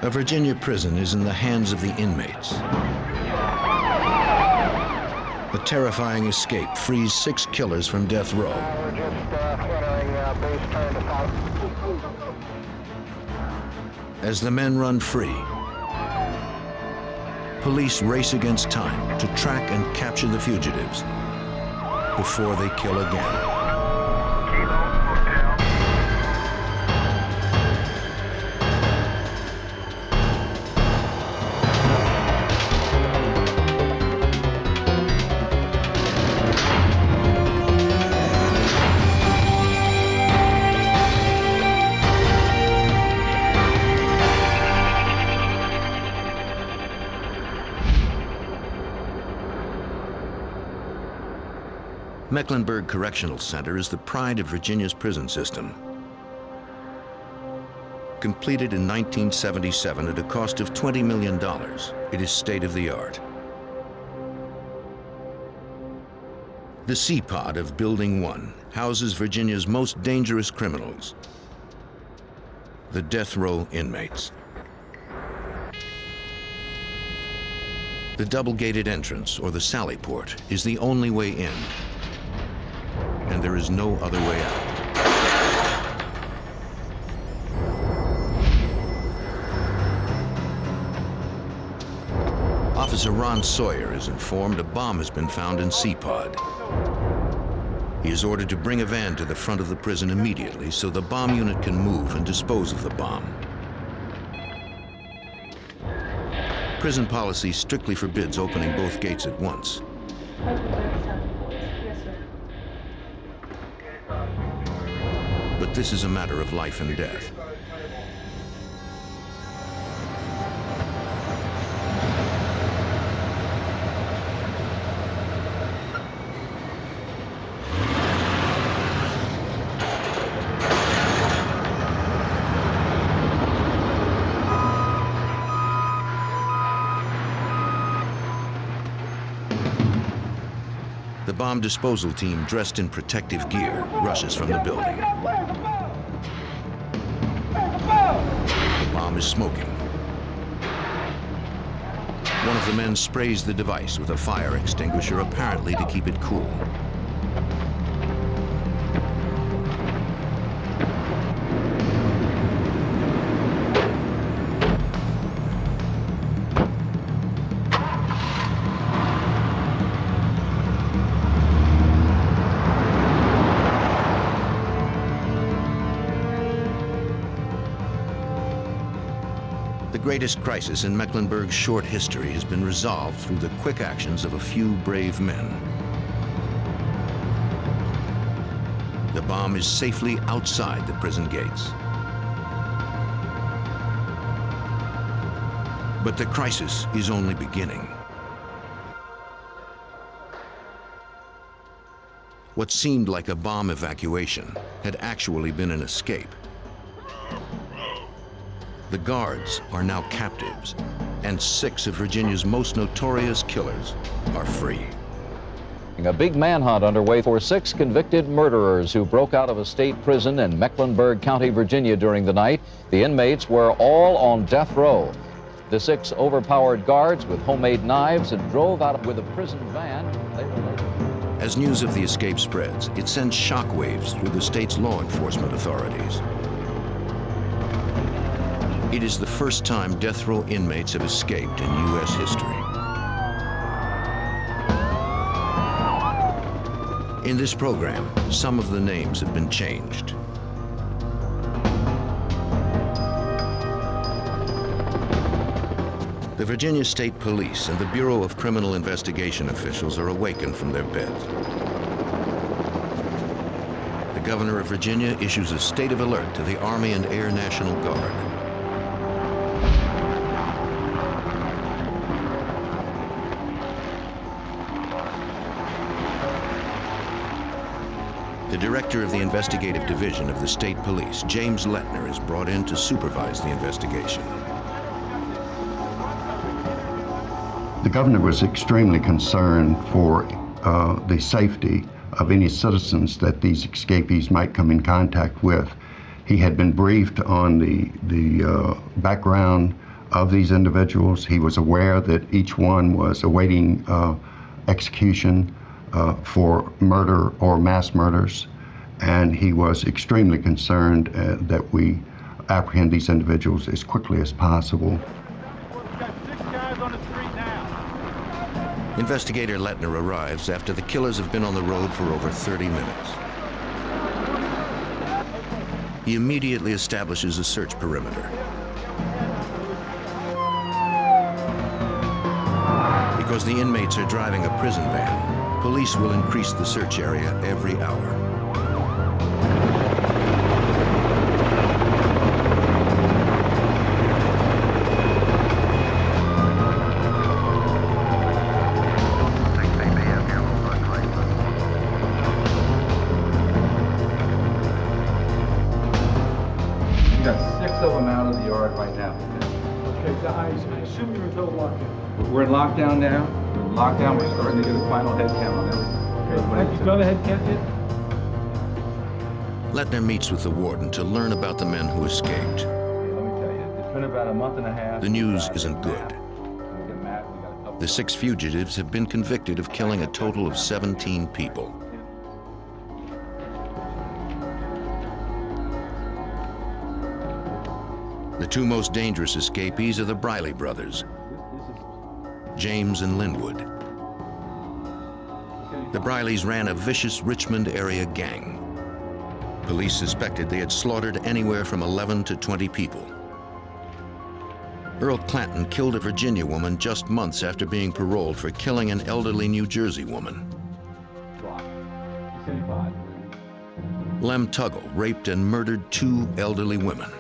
A Virginia prison is in the hands of the inmates. A terrifying escape frees 6 killers from death row. We're just entering base turn to south. As the men run free, police race against time to track and capture the fugitives before they kill again. Mecklenburg Correctional Center is the pride of Virginia's prison system. Completed in 1977 at a cost of $20 million, it is state-of-the-art. The C-Pod of Building 1 houses Virginia's most dangerous criminals, the death row inmates. The double-gated entrance, or the sally port, is the only way in, and there is no other way out. Officer Ron Sawyer is informed a bomb has been found in C-Pod. He is ordered to bring a van to the front of the prison immediately so the bomb unit can move and dispose of the bomb. Prison policy strictly forbids opening both gates at once. But this is a matter of life and death. The bomb disposal team, dressed in protective gear, rushes from the building. The bomb is smoking. One of the men sprays the device with a fire extinguisher, apparently to keep it cool. The greatest crisis in Mecklenburg's short history has been resolved through the quick actions of a few brave men. The bomb is safely outside the prison gates. But the crisis is only beginning. What seemed like a bomb evacuation had actually been an escape. The guards are now captives, and 6 of Virginia's most notorious killers are free. A big manhunt underway for 6 convicted murderers who broke out of a state prison in Mecklenburg County, Virginia during the night. The inmates were all on death row. The 6 overpowered guards with homemade knives and drove out with a prison van. As news of the escape spreads, it sends shockwaves through the state's law enforcement authorities. It is the first time death row inmates have escaped in U.S. history. In this program, some of the names have been changed. The Virginia State Police and the Bureau of Criminal Investigation officials are awakened from their beds. The governor of Virginia issues a state of alert to the Army and Air National Guard. The director of the investigative division of the state police, James Lettner, is brought in to supervise the investigation. The governor was extremely concerned for the safety of any citizens that these escapees might come in contact with. He had been briefed on the background of these individuals. He was aware that each one was awaiting execution for murder or mass murders, and he was extremely concerned that we apprehend these individuals as quickly as possible. We've got 6 guys on the street now. Investigator Lettner arrives after the killers have been on the road for over 30 minutes. He immediately establishes a search perimeter. Because the inmates are driving a prison van, police will increase the search area every hour. We got 6 of them out of the yard right now. Okay, guys, I assume you're in total lockdown. We're in lockdown now. We're in lockdown. We're starting to get a final head count on everybody. Have you done a head count yet? Lettner meets with the warden to learn about the men who escaped. Let me tell you, it's been about a month and a half. The news isn't good. We get mad. We got a couple. The 6 fugitives have been convicted of killing a total of 17 people. The 2 most dangerous escapees are the Briley brothers, James and Linwood. The Brileys ran a vicious Richmond area gang. Police suspected they had slaughtered anywhere from 11 to 20 people. Earl Clanton killed a Virginia woman just months after being paroled for killing an elderly New Jersey woman. Lem Tuggle raped and murdered 2 elderly women.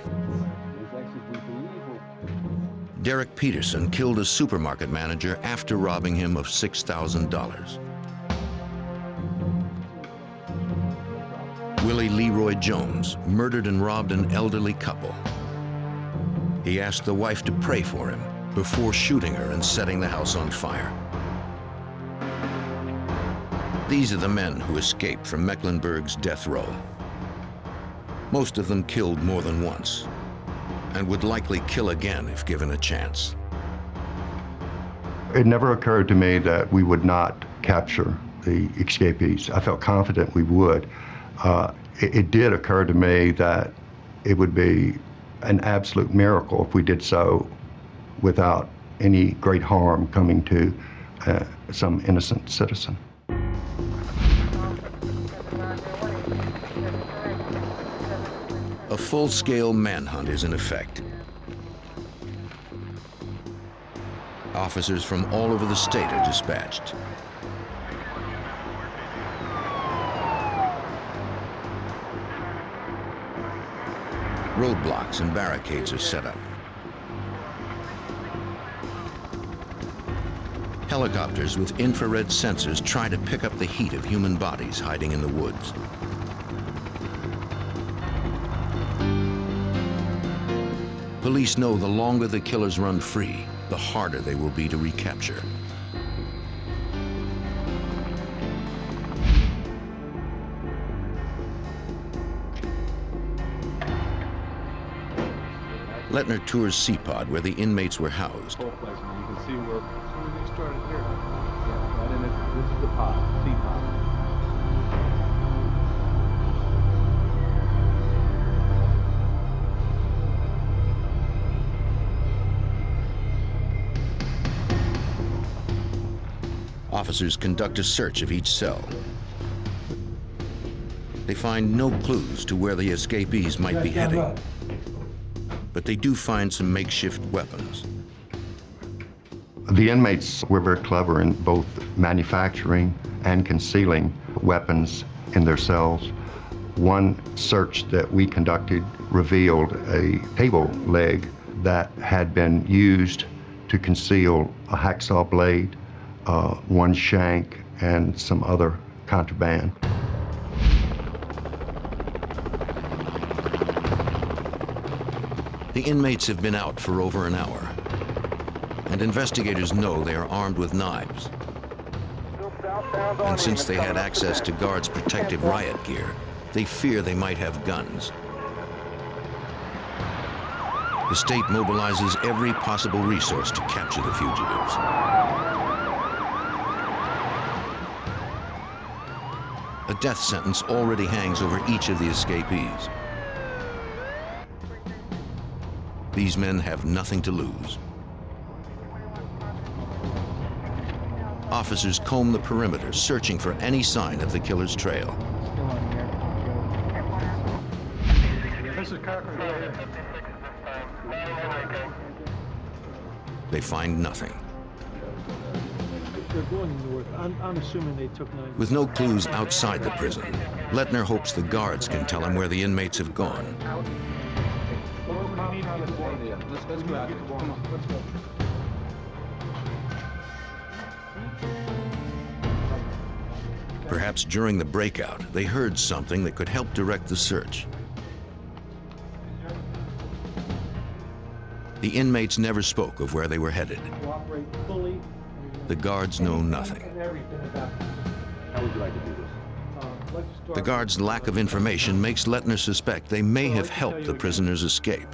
Derek Peterson killed a supermarket manager after robbing him of $6,000. Willie Leroy Jones murdered and robbed an elderly couple. He asked the wife to pray for him before shooting her and setting the house on fire. These are the men who escaped from Mecklenburg's death row. Most of them killed more than once, and would likely kill again if given a chance. It never occurred to me that we would not capture the escapees. I felt confident we would. It did occur to me that it would be an absolute miracle if we did so without any great harm coming to some innocent citizen. A full-scale manhunt is in effect. Officers from all over the state are dispatched. Roadblocks and barricades are set up. Helicopters with infrared sensors try to pick up the heat of human bodies hiding in the woods. Police know the longer the killers run free, the harder they will be to recapture. Lettner tours C-Pod, where the inmates were housed. Whole place, and you can see where they started here. Yeah, right in it. This is the pod, C-Pod. Officers conduct a search of each cell. They find no clues to where the escapees might be heading, but they do find some makeshift weapons. The inmates were very clever in both manufacturing and concealing weapons in their cells. One search that we conducted revealed a table leg that had been used to conceal a hacksaw blade, one shank, and some other contraband. The inmates have been out for over an hour, and investigators know they are armed with knives. And since they had access to guards' protective riot gear, they fear they might have guns. The state mobilizes every possible resource to capture the fugitives. A death sentence already hangs over each of the escapees. These men have nothing to lose. Officers comb the perimeter, searching for any sign of the killer's trail. This is Cochran right here. They find nothing. They're going north. I'm assuming they took 9. With no clues outside the prison, Lettner hopes the guards can tell him where the inmates have gone. Let's go out. Come on, let's go. Perhaps during the breakout, they heard something that could help direct the search. The inmates never spoke of where they were headed. Cooperate fully. The guards know nothing. How would you like to do this? The guards' lack of information makes Lettner suspect they may have helped the prisoners escape.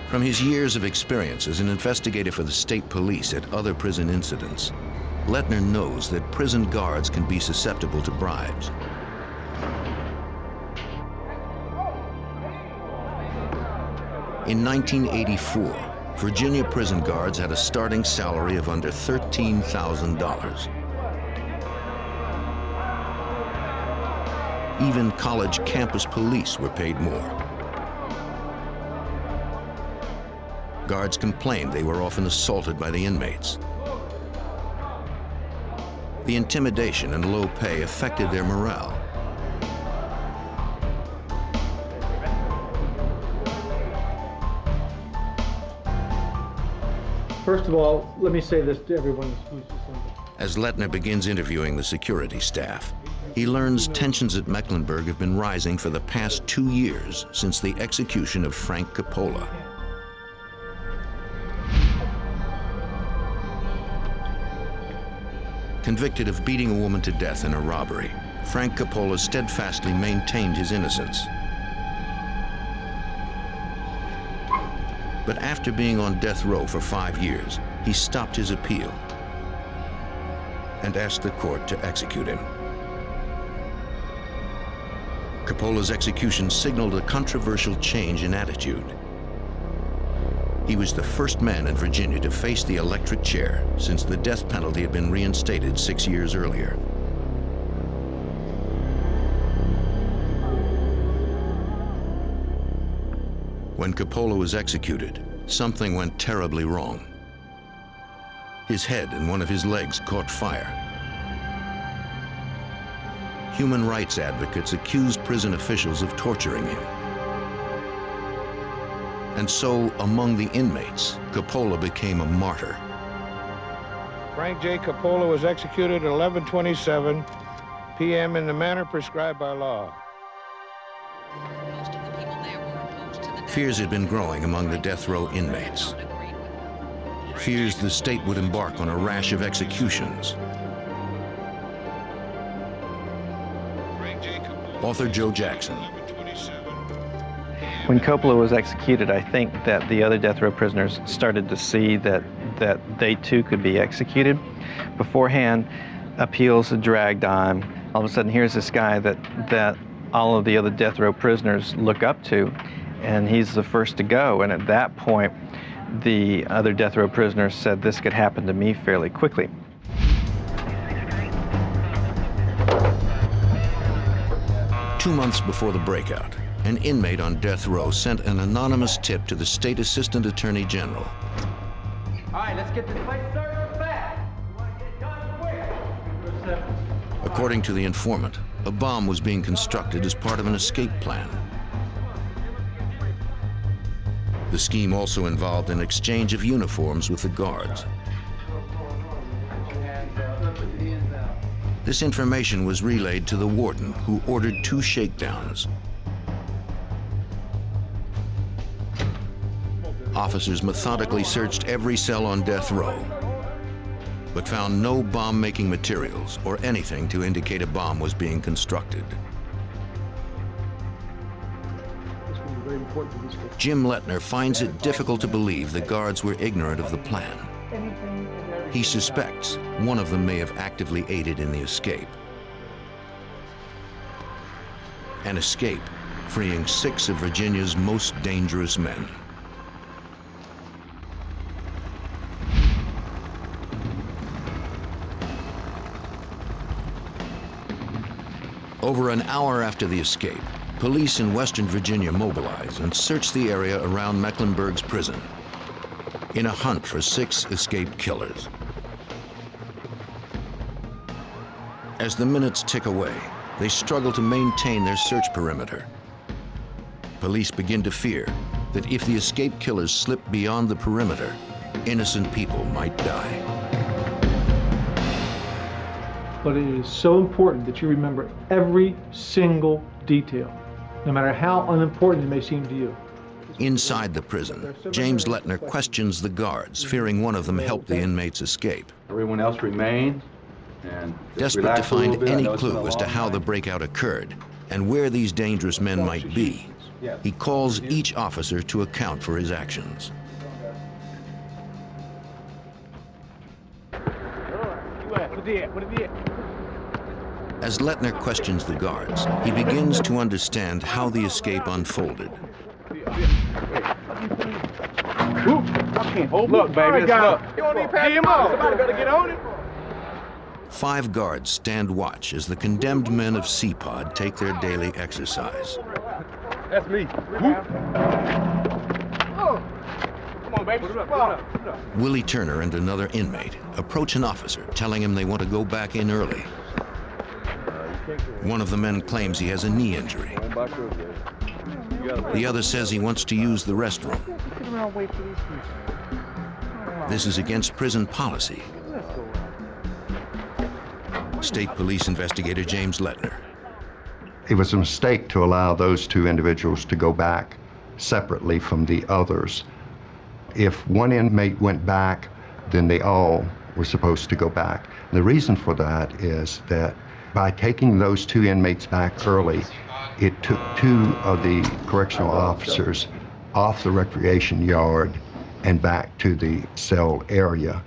From his years of experience as an investigator for the state police at other prison incidents, Lettner knows that prison guards can be susceptible to bribes. In 1984, Virginia prison guards had a starting salary of under $13,000. Even college campus police were paid more. Guards complained they were often assaulted by the inmates. The intimidation and low pay affected their morale. First of all, let me say this to everyone who's listening. As Lettner begins interviewing the security staff, he learns tensions at Mecklenburg have been rising for the past 2 years since the execution of Frank Coppola. Convicted of beating a woman to death in a robbery, Frank Coppola steadfastly maintained his innocence. But after being on death row for 5 years, he stopped his appeal and asked the court to execute him. Coppola's execution signaled a controversial change in attitude. He was the first man in Virginia to face the electric chair since the death penalty had been reinstated 6 years earlier. When Coppola was executed, something went terribly wrong. His head and one of his legs caught fire. Human rights advocates accused prison officials of torturing him. And so, among the inmates, Coppola became a martyr. Frank J. Coppola was executed at 11:27 p.m. in the manner prescribed by law. Fears had been growing among the death row inmates. Fears the state would embark on a rash of executions. Author Joe Jackson. When Coppola was executed, I think that the other death row prisoners started to see that they too could be executed. Beforehand, appeals had dragged on. All of a sudden, here's this guy that all of the other death row prisoners look up to, and he's the first to go. And at that point, the other death row prisoners said, this could happen to me fairly quickly. Two months before the breakout, an inmate on death row sent an anonymous tip to the state assistant attorney general. All right, let's get this place searched fast. You want to get done quick. According to the informant, a bomb was being constructed as part of an escape plan. The scheme also involved an exchange of uniforms with the guards. This information was relayed to the warden, who ordered 2 shakedowns. Officers methodically searched every cell on death row, but found no bomb-making materials or anything to indicate a bomb was being constructed. important to these kids. Jim Lettner finds it difficult to believe the guards were ignorant of the plan. He suspects one of them may have actively aided in the escape. An escape freeing 6 of Virginia's most dangerous men. Over an hour after the escape, police in Western Virginia mobilize and search the area around Mecklenburg's prison in a hunt for 6 escaped killers. As the minutes tick away, they struggle to maintain their search perimeter. Police begin to fear that if the escaped killers slip beyond the perimeter, innocent people might die. But it is so important that you remember every single detail, no matter how unimportant it may seem to you. Inside the prison, James Lettner questions the guards, fearing one of them helped the inmates escape. Everyone else remained. And just Desperate to relax a little find bit. I any know it's been clue a as to long how night. the breakout occurred and where these dangerous men might be, he calls each officer to account for his actions. As Lettner questions the guards, he begins to understand how the escape unfolded. Look, baby, let's look. You don't need pass him up. Somebody better get on it. 5 guards stand watch as the condemned men of CPOD take their daily exercise. That's me. Come on, baby. Come on. Willie Turner and another inmate approach an officer, telling him they want to go back in early. One of the men claims he has a knee injury. The other says he wants to use the restroom. This is against prison policy. State Police investigator James Lettner. It was a mistake to allow those 2 individuals to go back separately from the others. If one inmate went back, then they all were supposed to go back. The reason for that is that by taking those 2 inmates back early, it took 2 of the correctional officers off the recreation yard and back to the cell area,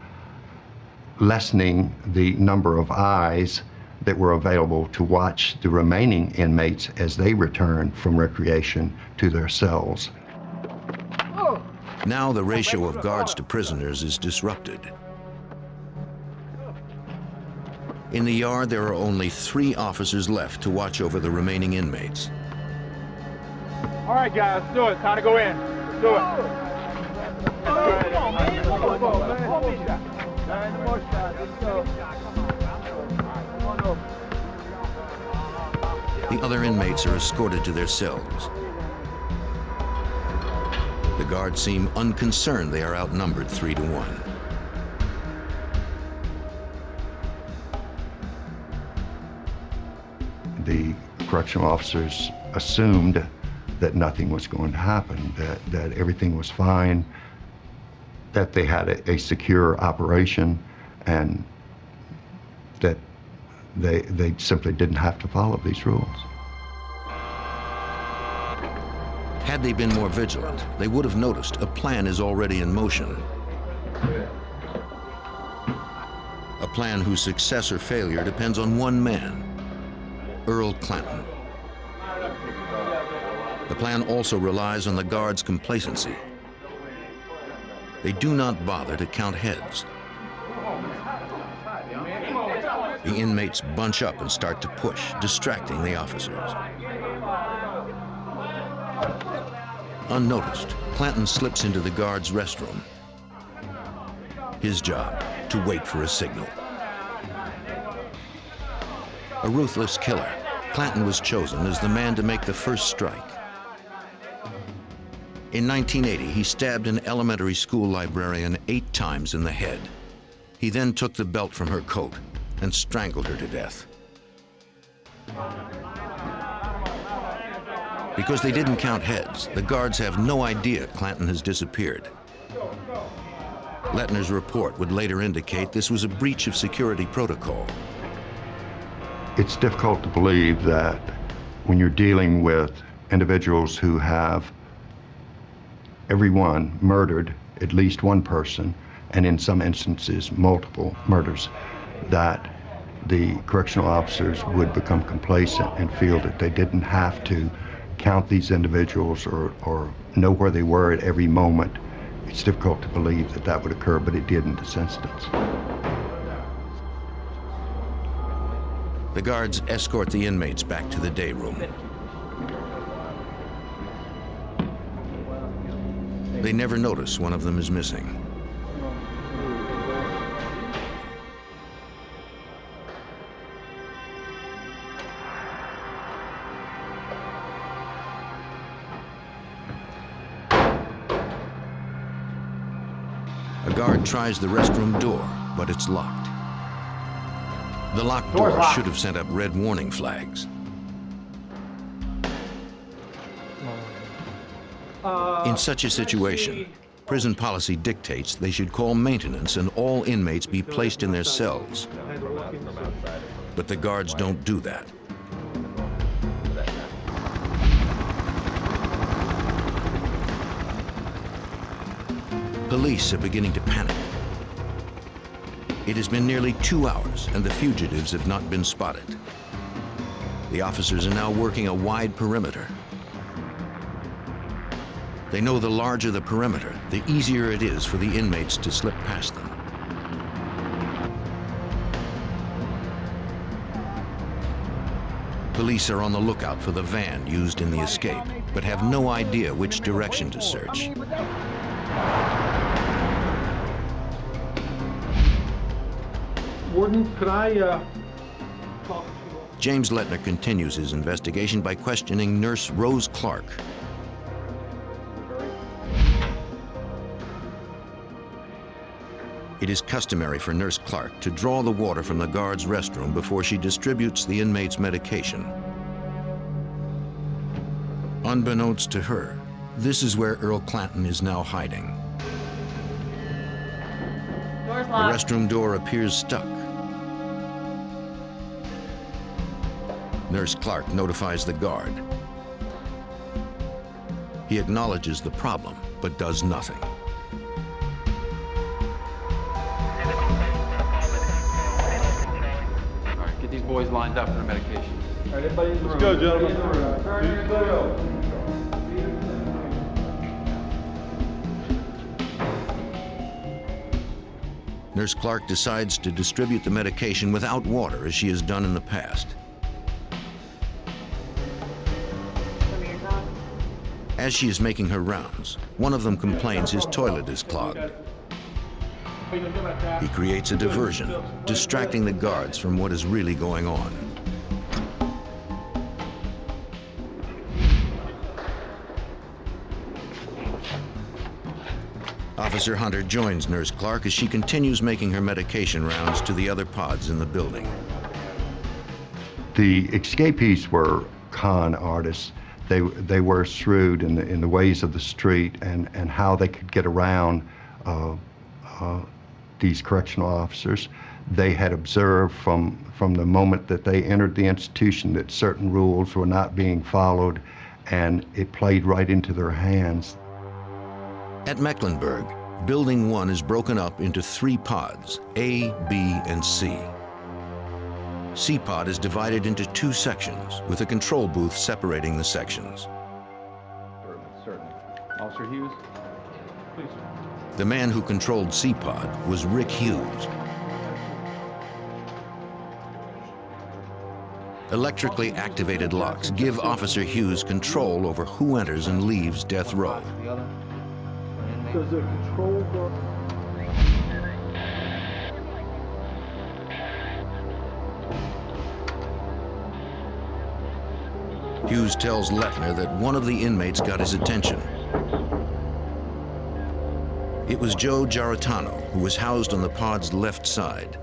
lessening the number of eyes that were available to watch the remaining inmates as they return from recreation to their cells. Now the ratio of guards to prisoners is disrupted. In the yard, there are only 3 officers left to watch over the remaining inmates. All right, guys, let's do it. Time to go in. Let's do it. Come on, man. Come on, man. The other inmates are escorted to their cells. The guards seem unconcerned they are outnumbered 3 to 1. The correctional officers assumed that nothing was going to happen, that everything was fine, that they had a secure operation, and that they simply didn't have to follow these rules. Had they been more vigilant, they would have noticed a plan is already in motion. A plan whose success or failure depends on one man, Earl Clanton. The plan also relies on the guards' complacency. They do not bother to count heads. The inmates bunch up and start to push, distracting the officers. Unnoticed, Clanton slips into the guards' restroom. His job, to wait for a signal. A ruthless killer, Clanton was chosen as the man to make the first strike. In 1980, he stabbed an elementary school librarian 8 times in the head. He then took the belt from her coat and strangled her to death. Because they didn't count heads, the guards have no idea Clanton has disappeared. Lettner's report would later indicate this was a breach of security protocol. It's difficult to believe that when you're dealing with individuals who have everyone murdered at least one person, and in some instances, multiple murders, that the correctional officers would become complacent and feel that they didn't have to count these individuals or know where they were at every moment. It's difficult to believe that that would occur, but it did in this instance. The guards escort the inmates back to the day room. They never notice one of them is missing. A guard tries the restroom door, but it's locked. The locked door should have sent up red warning flags. In such a situation, prison policy dictates they should call maintenance and all inmates be placed in their cells. But the guards don't do that. Police are beginning to panic. It has been nearly 2 hours and the fugitives have not been spotted. The officers are now working a wide perimeter. They know the larger the perimeter, the easier it is for the inmates to slip past them. Police are on the lookout for the van used in the escape, but have no idea which direction to search. Warden, could I talk to you? James Lettner continues his investigation by questioning Nurse Rose Clark. It is customary for Nurse Clark to draw the water from the guard's restroom before she distributes the inmate's medication. Unbeknownst to her, this is where Earl Clanton is now hiding. Door's The locked. restroom door appears stuck. Nurse Clark notifies the guard. He acknowledges the problem, but does nothing. All right, get these boys lined up for the medication. All right, everybody in the room. Let's go, gentlemen. Everybody in the room. Nurse Clark decides to distribute the medication without water, as she has done in the past. As she is making her rounds, one of them complains his toilet is clogged. He creates a diversion, distracting the guards from what is really going on. Officer Hunter joins Nurse Clark as she continues making her medication rounds to the other pods in the building. The escapees were con artists. They were shrewd in the ways of the street and how they could get around these correctional officers. They had observed from the moment that they entered the institution that certain rules were not being followed, and it played right into their hands. At Mecklenburg, Building 1 is broken up into 3 pods, A, B, and C. C pod is divided into 2 sections, with a control booth separating the sections. Certainly. Officer Hughes, please. The man who controlled C pod was Rick Hughes. Electrically activated locks give Officer Hughes control over who enters and leaves death row. Does the control door? Hughes tells Lettner that one of the inmates got his attention. It was Joe Giarratano, who was housed on the pod's left side.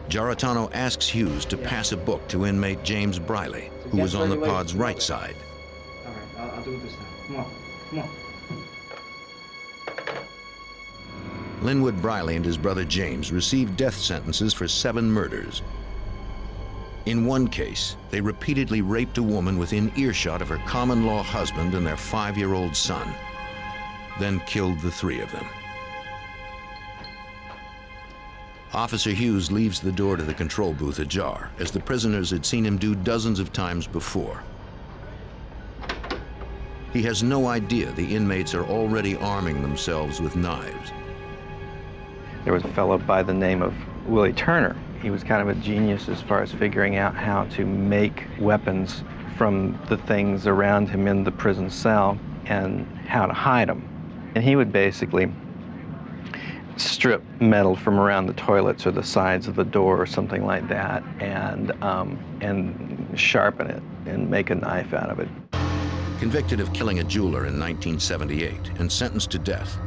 Giarratano asks Hughes to pass a book to inmate James Briley, who was on the pod's right side. All right, I'll do it this time. Come on, come on. Linwood Briley and his brother James received death sentences for 7 murders. In one case, they repeatedly raped a woman within earshot of her common-law husband and their 5-year-old son, then killed the 3 of them. Officer Hughes leaves the door to the control booth ajar, as the prisoners had seen him do dozens of times before. He has no idea the inmates are already arming themselves with knives. There was a fellow by the name of Willie Turner. He was kind of a genius as far as figuring out how to make weapons from the things around him in the prison cell and how to hide them. And he would basically strip metal from around the toilets or the sides of the door or something like that, and sharpen it and make a knife out of it. Convicted of killing a jeweler in 1978 and sentenced to death,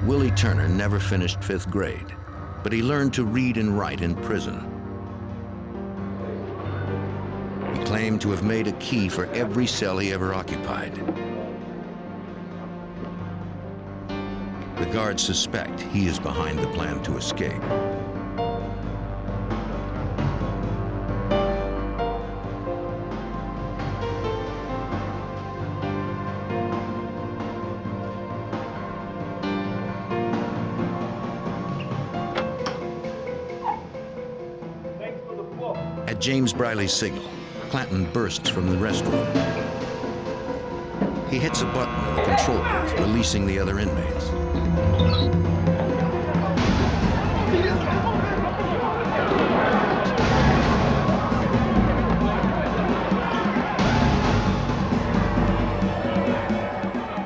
Willie Turner never finished 5th grade, but he learned to read and write in prison. He claimed to have made a key for every cell he ever occupied. The guards suspect he is behind the plan to escape. At James Briley's signal, Clanton bursts from the restroom. He hits a button on the control booth, releasing the other inmates.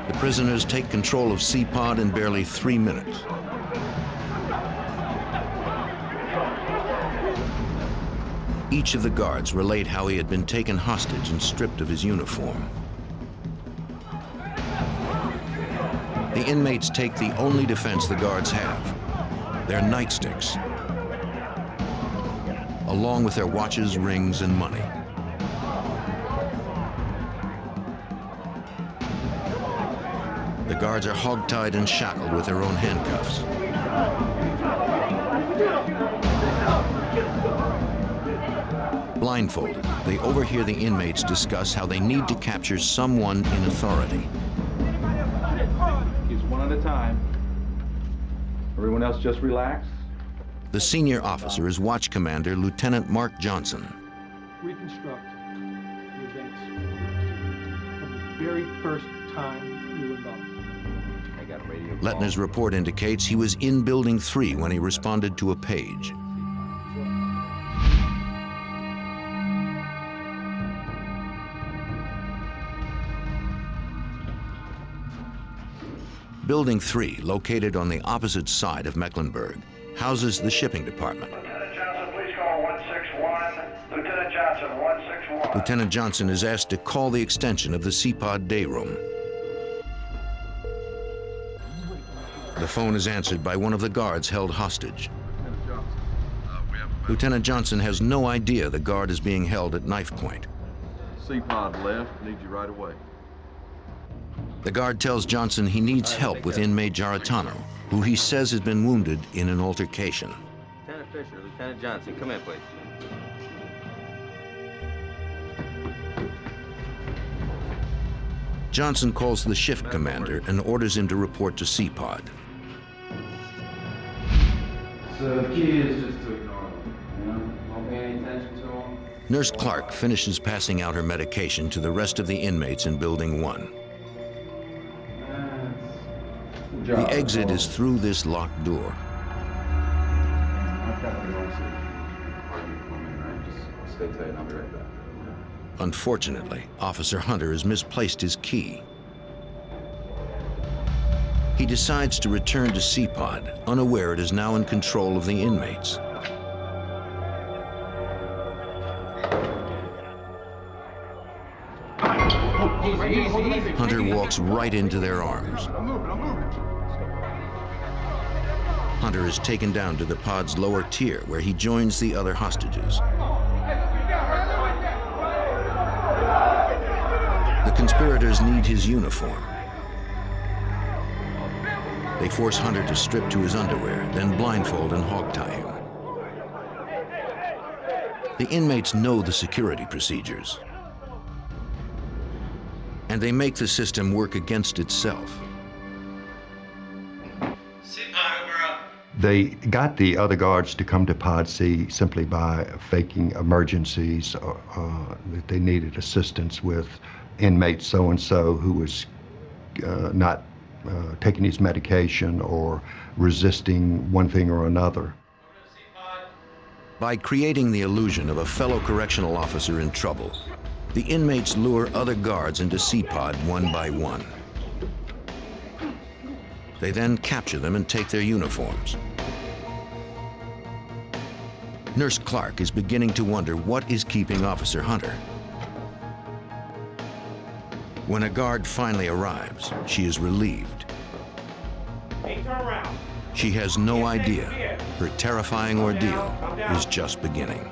The prisoners take control of C-Pod in barely 3 minutes. Each of the guards relate how he had been taken hostage and stripped of his uniform. The inmates take the only defense the guards have, their nightsticks, along with their watches, rings, and money. The guards are hogtied and shackled with their own handcuffs. Blindfolded, they overhear the inmates discuss how they need to capture someone in authority. It's one at a time. Everyone else just relax. The senior officer is Watch Commander Lieutenant Mark Johnson. Reconstruct the events from the very first time you were involved. Lettner's report indicates he was in Building 3 when he responded to a page. Building 3, located on the opposite side of Mecklenburg, houses the shipping department. Lieutenant Johnson, please call 161. Lieutenant Johnson, 161. Lieutenant Johnson is asked to call the extension of the C-Pod day room. The phone is answered by one of the guards held hostage. Lieutenant Johnson has no idea the guard is being held at knife point. C-Pod left. Need you right away. The guard tells Johnson he needs help with inmate Giarratano, who he says has been wounded in an altercation. Lieutenant Fisher, Lieutenant Johnson, come in, please. Johnson calls the shift commander and orders him to report to C-Pod. So the key is just to ignore them, you know? Don't pay any attention to them. Nurse Clark finishes passing out her medication to the rest of the inmates in Building 1. The exit is through this locked door. Unfortunately, Officer Hunter has misplaced his key. He decides to return to C-Pod, unaware it is now in control of the inmates. Hunter walks right into their arms. Hunter is taken down to the pod's lower tier, where he joins the other hostages. The conspirators need his uniform. They force Hunter to strip to his underwear, then blindfold and hogtie him. The inmates know the security procedures, and they make the system work against itself. They got the other guards to come to Pod C simply by faking emergencies that they needed assistance with inmate so-and-so who was not taking his medication or resisting one thing or another. By creating the illusion of a fellow correctional officer in trouble, the inmates lure other guards into C-Pod one by one. They then capture them and take their uniforms. Nurse Clark is beginning to wonder what is keeping Officer Hunter. When a guard finally arrives, she is relieved. Hey, turn around. She has no idea her terrifying ordeal is just beginning.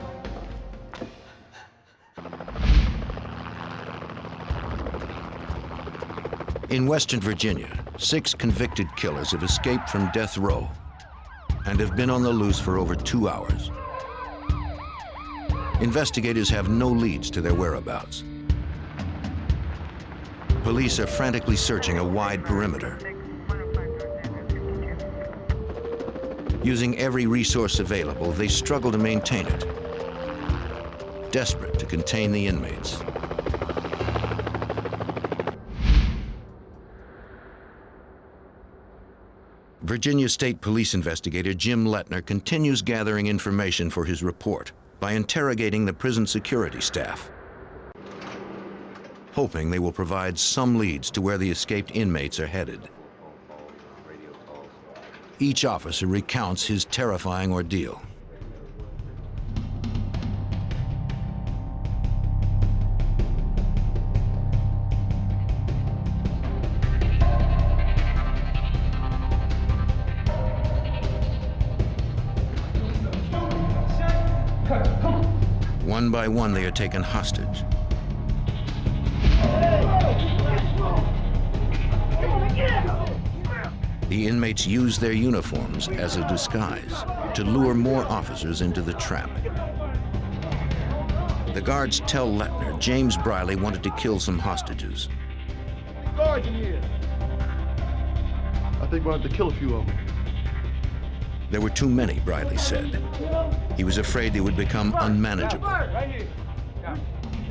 In Western Virginia, 6 convicted killers have escaped from death row and have been on the loose for over 2 hours. Investigators have no leads to their whereabouts. Police are frantically searching a wide perimeter. Using every resource available, they struggle to maintain it, desperate to contain the inmates. Virginia State Police investigator Jim Lettner continues gathering information for his report by interrogating the prison security staff, hoping they will provide some leads to where the escaped inmates are headed. Each officer recounts his terrifying ordeal. One by one, they are taken hostage. The inmates use their uniforms as a disguise to lure more officers into the trap. The guards tell Lettner James Briley wanted to kill some hostages. Guards in here. I think we wanted to kill a few of them. There were too many, Briley said. He was afraid they would become unmanageable.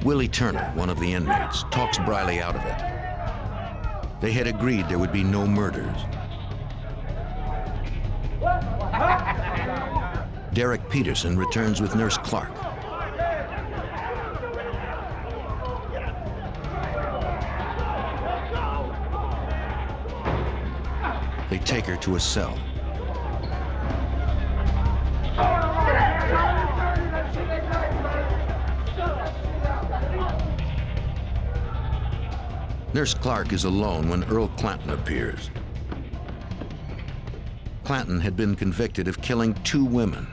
Willie Turner, one of the inmates, talks Briley out of it. They had agreed there would be no murders. Derek Peterson returns with Nurse Clark. They take her to a cell. Nurse Clark is alone when Earl Clanton appears. Clanton had been convicted of killing 2 women,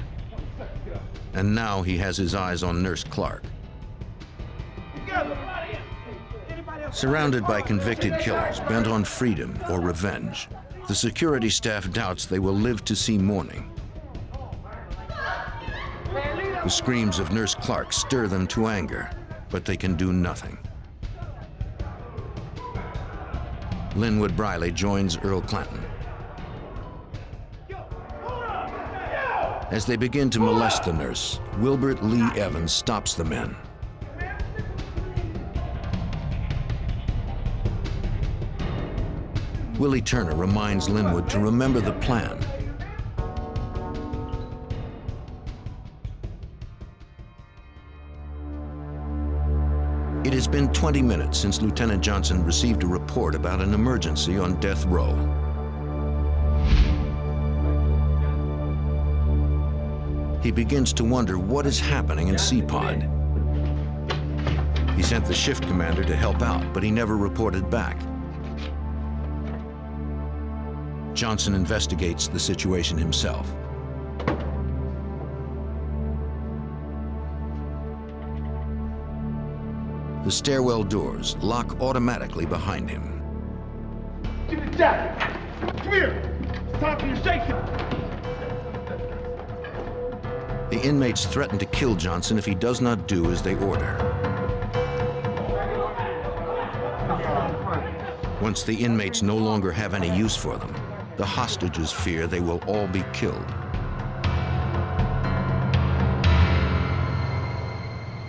and now he has his eyes on Nurse Clark. Surrounded by convicted killers bent on freedom or revenge, the security staff doubts they will live to see morning. The screams of Nurse Clark stir them to anger, but they can do nothing. Linwood Briley joins Earl Clanton. As they begin to molest the nurse, Wilbert Lee Evans stops the men. Willie Turner reminds Linwood to remember the plan. It has been 20 minutes since Lieutenant Johnson received a report about an emergency on death row. He begins to wonder what is happening in C-Pod. He sent the shift commander to help out, but he never reported back. Johnson investigates the situation himself. The stairwell doors lock automatically behind him. Give me the jacket. Come here. It's time for your shaking. The inmates threaten to kill Johnson if he does not do as they order. Once the inmates no longer have any use for them, the hostages fear they will all be killed.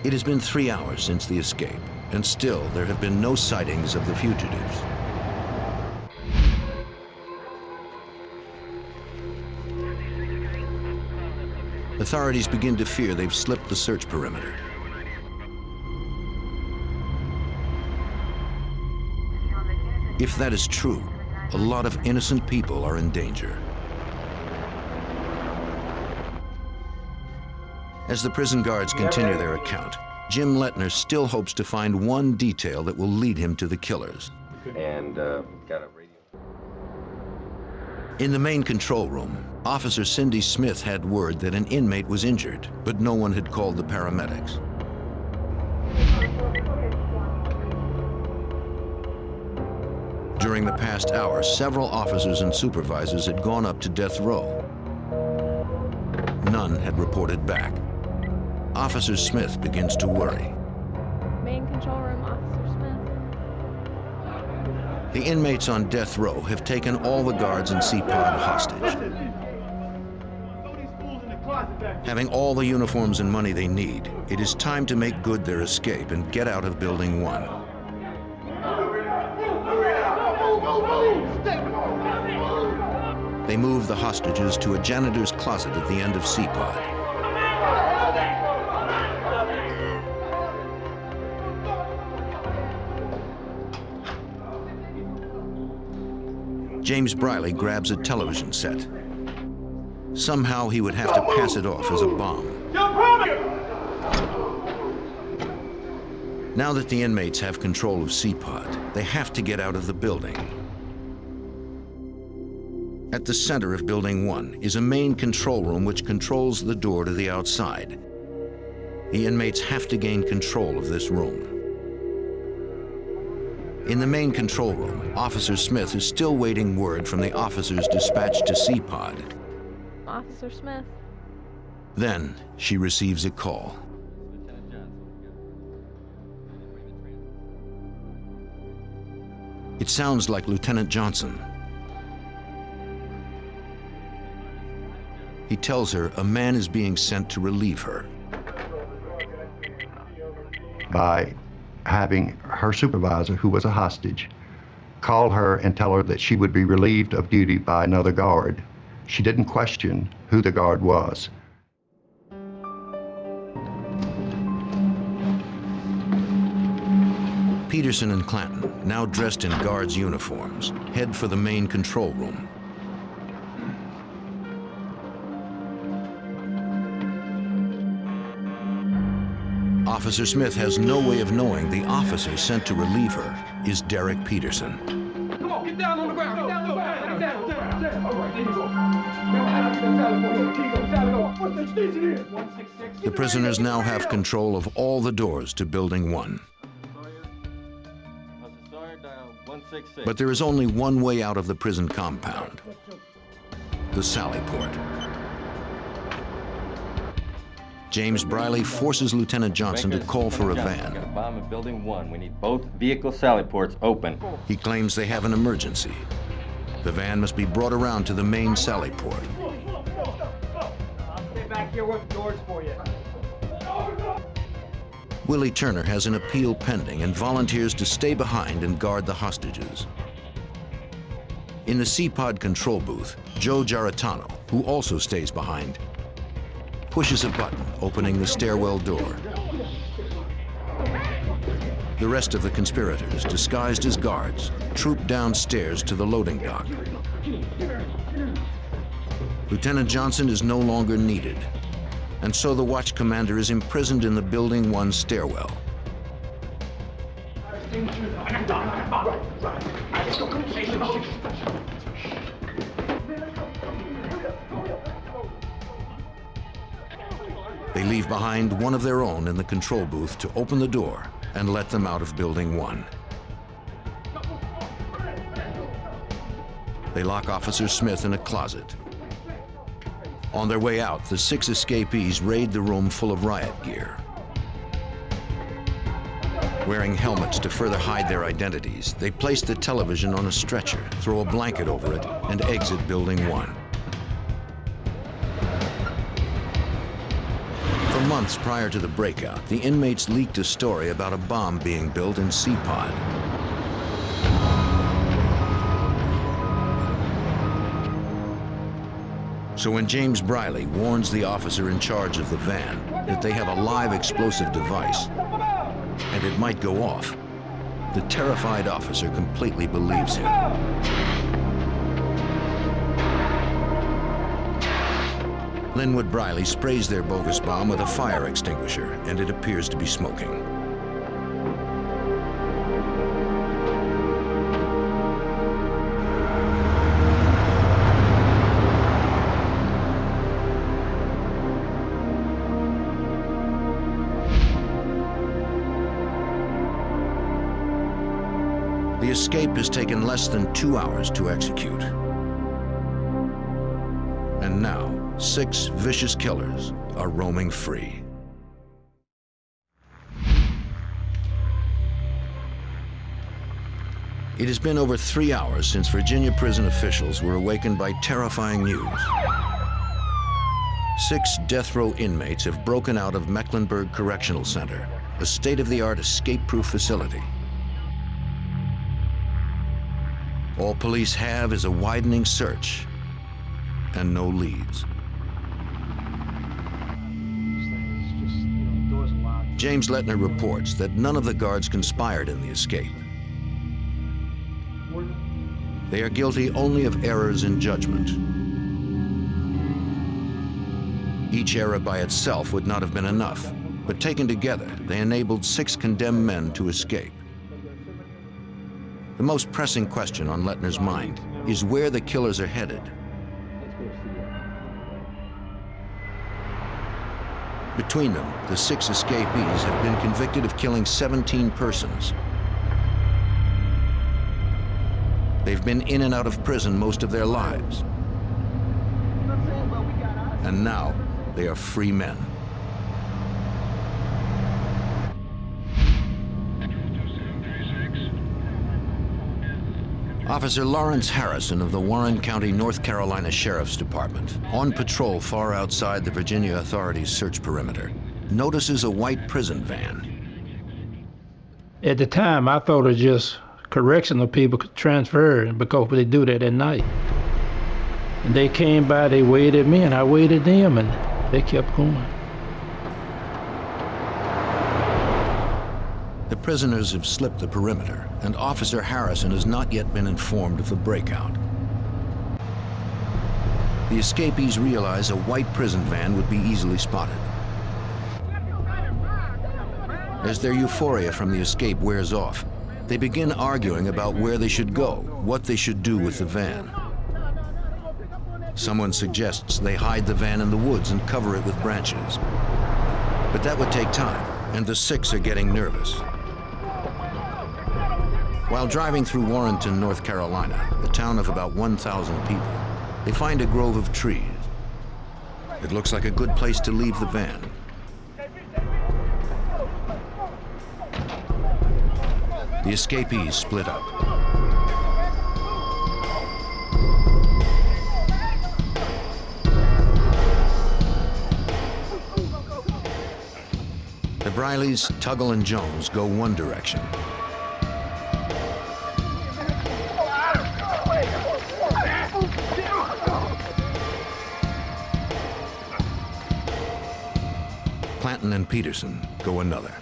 It has been 3 hours since the escape, and still there have been no sightings of the fugitives. Authorities begin to fear they've slipped the search perimeter. If that is true, a lot of innocent people are in danger. As the prison guards continue their account, Jim Lettner still hopes to find one detail that will lead him to the killers. And got a radio. In the main control room, Officer Cindy Smith had word that an inmate was injured, but no one had called the paramedics. During the past hour, several officers and supervisors had gone up to death row. None had reported back. Officer Smith begins to worry. Main control room, Officer Smith. The inmates on death row have taken all the guards in C-Pod hostage. Having all the uniforms and money they need, it is time to make good their escape and get out of Building 1. They move the hostages to a janitor's closet at the end of C-Pod. James Briley grabs a television set. Somehow he would have to pass it off as a bomb. Now that the inmates have control of C-Pod, they have to get out of the building. At the center of Building 1 is a main control room which controls the door to the outside. The inmates have to gain control of this room. In the main control room, Officer Smith is still waiting word from the officers dispatched to C-Pod. Officer Smith. Then she receives a call. It sounds like Lieutenant Johnson. He tells her a man is being sent to relieve her. By having her supervisor, who was a hostage, call her and tell her that she would be relieved of duty by another guard. She didn't question who the guard was. Peterson and Clanton, now dressed in guards' uniforms, head for the main control room. Officer Smith has no way of knowing the officer sent to relieve her is Derek Peterson. Come on, get down on the ground. Get down on the ground. Get down. All right, there you go. The prisoners now have control of all the doors to Building 1. But there is only one way out of the prison compound: the Sally Port. James Briley forces Lieutenant Johnson to call for a van. Got a bomb in Building 1. We need both vehicle sally ports open. He claims they have an emergency. The van must be brought around to the main Sally Port. I'll stay back here with the doors for you. Willie Turner has an appeal pending and volunteers to stay behind and guard the hostages. In the C-Pod control booth, Joe Giarratano, who also stays behind, pushes a button, opening the stairwell door. The rest of the conspirators, disguised as guards, troop downstairs to the loading dock. Lieutenant Johnson is no longer needed, and so the watch commander is imprisoned in the Building 1 stairwell. They leave behind one of their own in the control booth to open the door and let them out of Building 1. They lock Officer Smith in a closet. On their way out, the 6 escapees raid the room full of riot gear. Wearing helmets to further hide their identities, they place the television on a stretcher, throw a blanket over it, and exit Building 1. For months prior to the breakout, the inmates leaked a story about a bomb being built in C-Pod. So when James Briley warns the officer in charge of the van that they have a live explosive device and it might go off, the terrified officer completely believes him. Linwood Briley sprays their bogus bomb with a fire extinguisher, and it appears to be smoking. The escape has taken less than 2 hours to execute. And now, 6 vicious killers are roaming free. It has been over 3 hours since Virginia prison officials were awakened by terrifying news. 6 death row inmates have broken out of Mecklenburg Correctional Center, a state-of-the-art escape-proof facility. All police have is a widening search and no leads. James Lettner reports that none of the guards conspired in the escape. They are guilty only of errors in judgment. Each error by itself would not have been enough, but taken together, they enabled 6 condemned men to escape. The most pressing question on Lettner's mind is where the killers are headed. Between them, the 6 escapees have been convicted of killing 17 persons. They've been in and out of prison most of their lives. And now, they are free men. Officer Lawrence Harrison of the Warren County, North Carolina Sheriff's Department, on patrol far outside the Virginia authorities' search perimeter, notices a white prison van. At the time, I thought it was just correctional people could transfer because they do that at night. And they came by, they waited me, and I waited them, and they kept going. The prisoners have slipped the perimeter, and Officer Harrison has not yet been informed of the breakout. The escapees realize a white prison van would be easily spotted. As their euphoria from the escape wears off, they begin arguing about where they should go, what they should do with the van. Someone suggests they hide the van in the woods and cover it with branches. But that would take time, and the 6 are getting nervous. While driving through Warrenton, North Carolina, a town of about 1,000 people, they find a grove of trees. It looks like a good place to leave the van. The escapees split up. The Brileys, Tuggle, and Jones go one direction. Clanton and Peterson go another.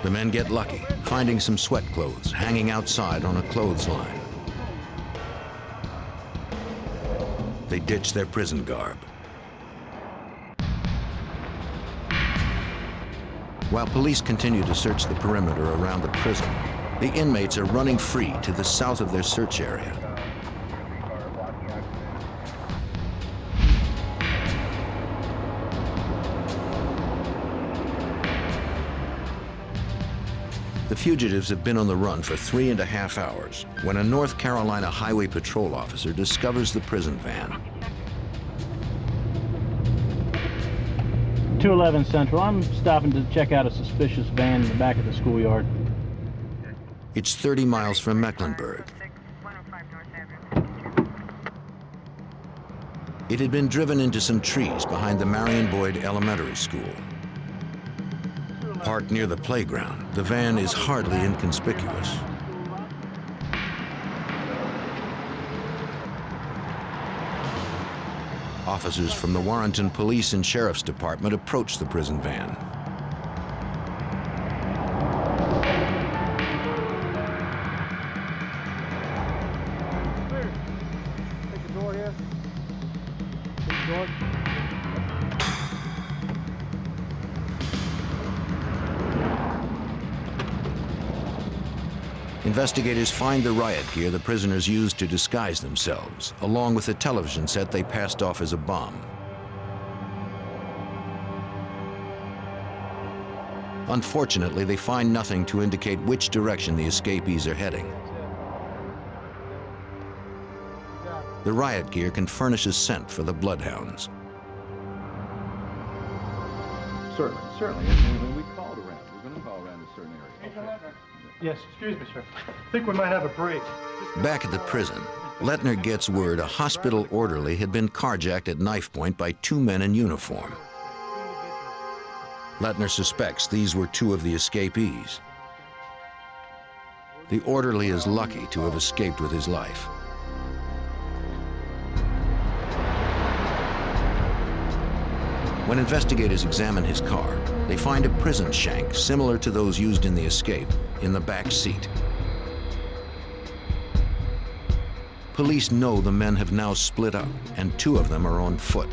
The men get lucky, finding some sweat clothes hanging outside on a clothesline. They ditch their prison garb. While police continue to search the perimeter around the prison, the inmates are running free to the south of their search area. The The fugitives have been on the run for 3.5 hours when a North Carolina Highway Patrol officer discovers the prison van. 211 Central. I'm stopping to check out a suspicious van in the back of the schoolyard. It's 30 miles from Mecklenburg. It had been driven into some trees behind the Marion Boyd Elementary School. Parked near the playground, the van is hardly inconspicuous. Officers from the Warrenton Police and Sheriff's Department approach the prison van. Take the door here. Take the door. Investigators find the riot gear the prisoners used to disguise themselves, along with the television set they passed off as a bomb. Unfortunately, they find nothing to indicate which direction the escapees are heading. The riot gear can furnish a scent for the bloodhounds. Certainly. When we called around, we're going to call around a certain area. Yes, excuse me, sir. I think we might have a break. Back at the prison, Lettner gets word a hospital orderly had been carjacked at knife point by 2 men in uniform. Lettner suspects these were 2 of the escapees. The orderly is lucky to have escaped with his life. When investigators examine his car, they find a prison shank similar to those used in the escape in the back seat. Police know the men have now split up, and 2 of them are on foot.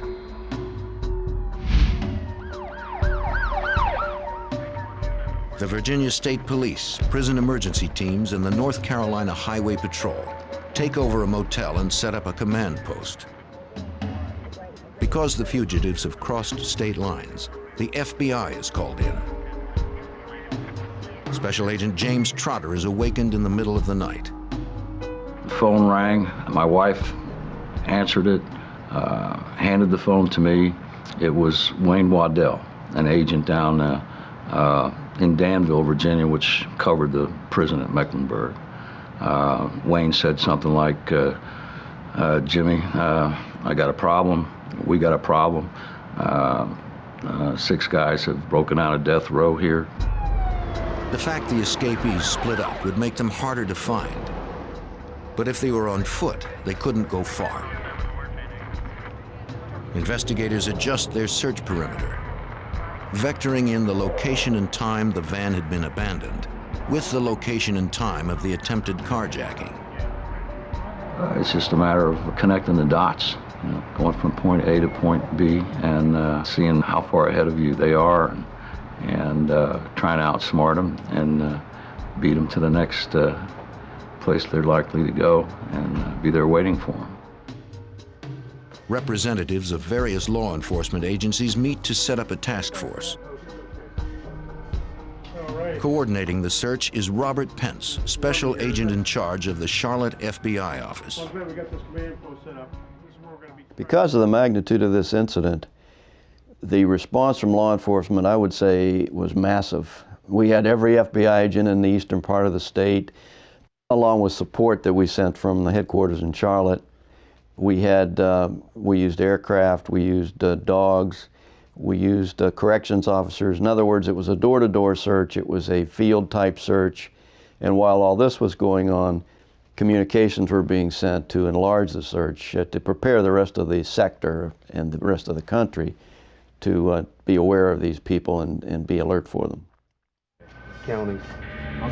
The Virginia State Police, prison emergency teams, and the North Carolina Highway Patrol take over a motel and set up a command post. Because the fugitives have crossed state lines, the FBI is called in. Special Agent James Trotter is awakened in the middle of the night. The phone rang. My wife answered it, handed the phone to me. It was Wayne Waddell, an agent down in Danville, Virginia, which covered the prison at Mecklenburg. Wayne said something like, Jimmy, I got a problem. We got a problem. 6 guys have broken out of death row here. The fact the escapees split up would make them harder to find. But if they were on foot, they couldn't go far. Investigators adjust their search perimeter, vectoring in the location and time the van had been abandoned with the location and time of the attempted carjacking. It's just a matter of connecting the dots, going from point A to point B and seeing how far ahead of you they are and trying to outsmart them and beat them to the next place they're likely to go and be there waiting for them. Representatives of various law enforcement agencies meet to set up a task force. Coordinating the search is Robert Pence, special agent in charge of the Charlotte FBI office. Because of the magnitude of this incident, the response from law enforcement, I would say, was massive. We had every FBI agent in the eastern part of the state, along with support that we sent from the headquarters in Charlotte. We used aircraft, we used dogs, we used corrections officers. In other words, it was a door-to-door search, it was a field-type search, and while all this was going on, communications were being sent to enlarge the search, to prepare the rest of the sector and the rest of the country to be aware of these people and be alert for them.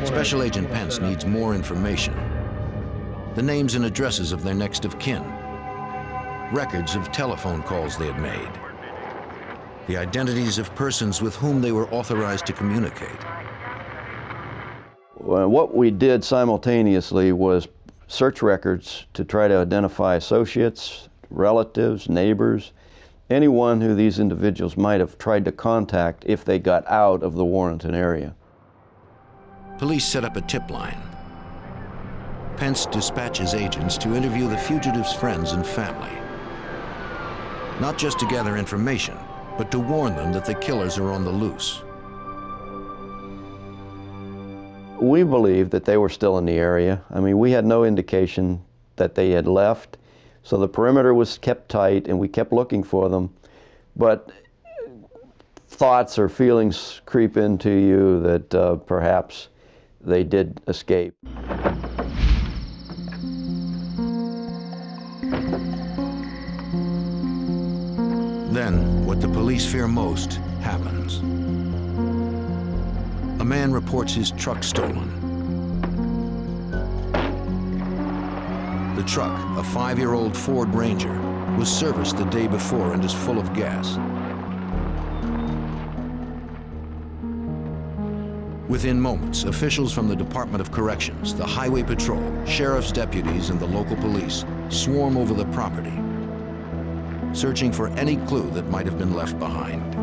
Special Agent Pence needs more information. The names and addresses of their next of kin, records of telephone calls they had made, the identities of persons with whom they were authorized to communicate. Well, what we did simultaneously was search records to try to identify associates, relatives, neighbors, anyone who these individuals might have tried to contact if they got out of the Warrenton area. Police set up a tip line. Pence dispatches agents to interview the fugitives' friends and family. Not just to gather information, but to warn them that the killers are on the loose. We believed that they were still in the area. I mean, we had no indication that they had left, so the perimeter was kept tight and we kept looking for them. But thoughts or feelings creep into you that perhaps they did escape. Then, what the police fear most happens. A man reports his truck stolen. The truck, a 5-year-old Ford Ranger, was serviced the day before and is full of gas. Within moments, officials from the Department of Corrections, the Highway Patrol, sheriff's deputies, and the local police swarm over the property, searching for any clue that might have been left behind.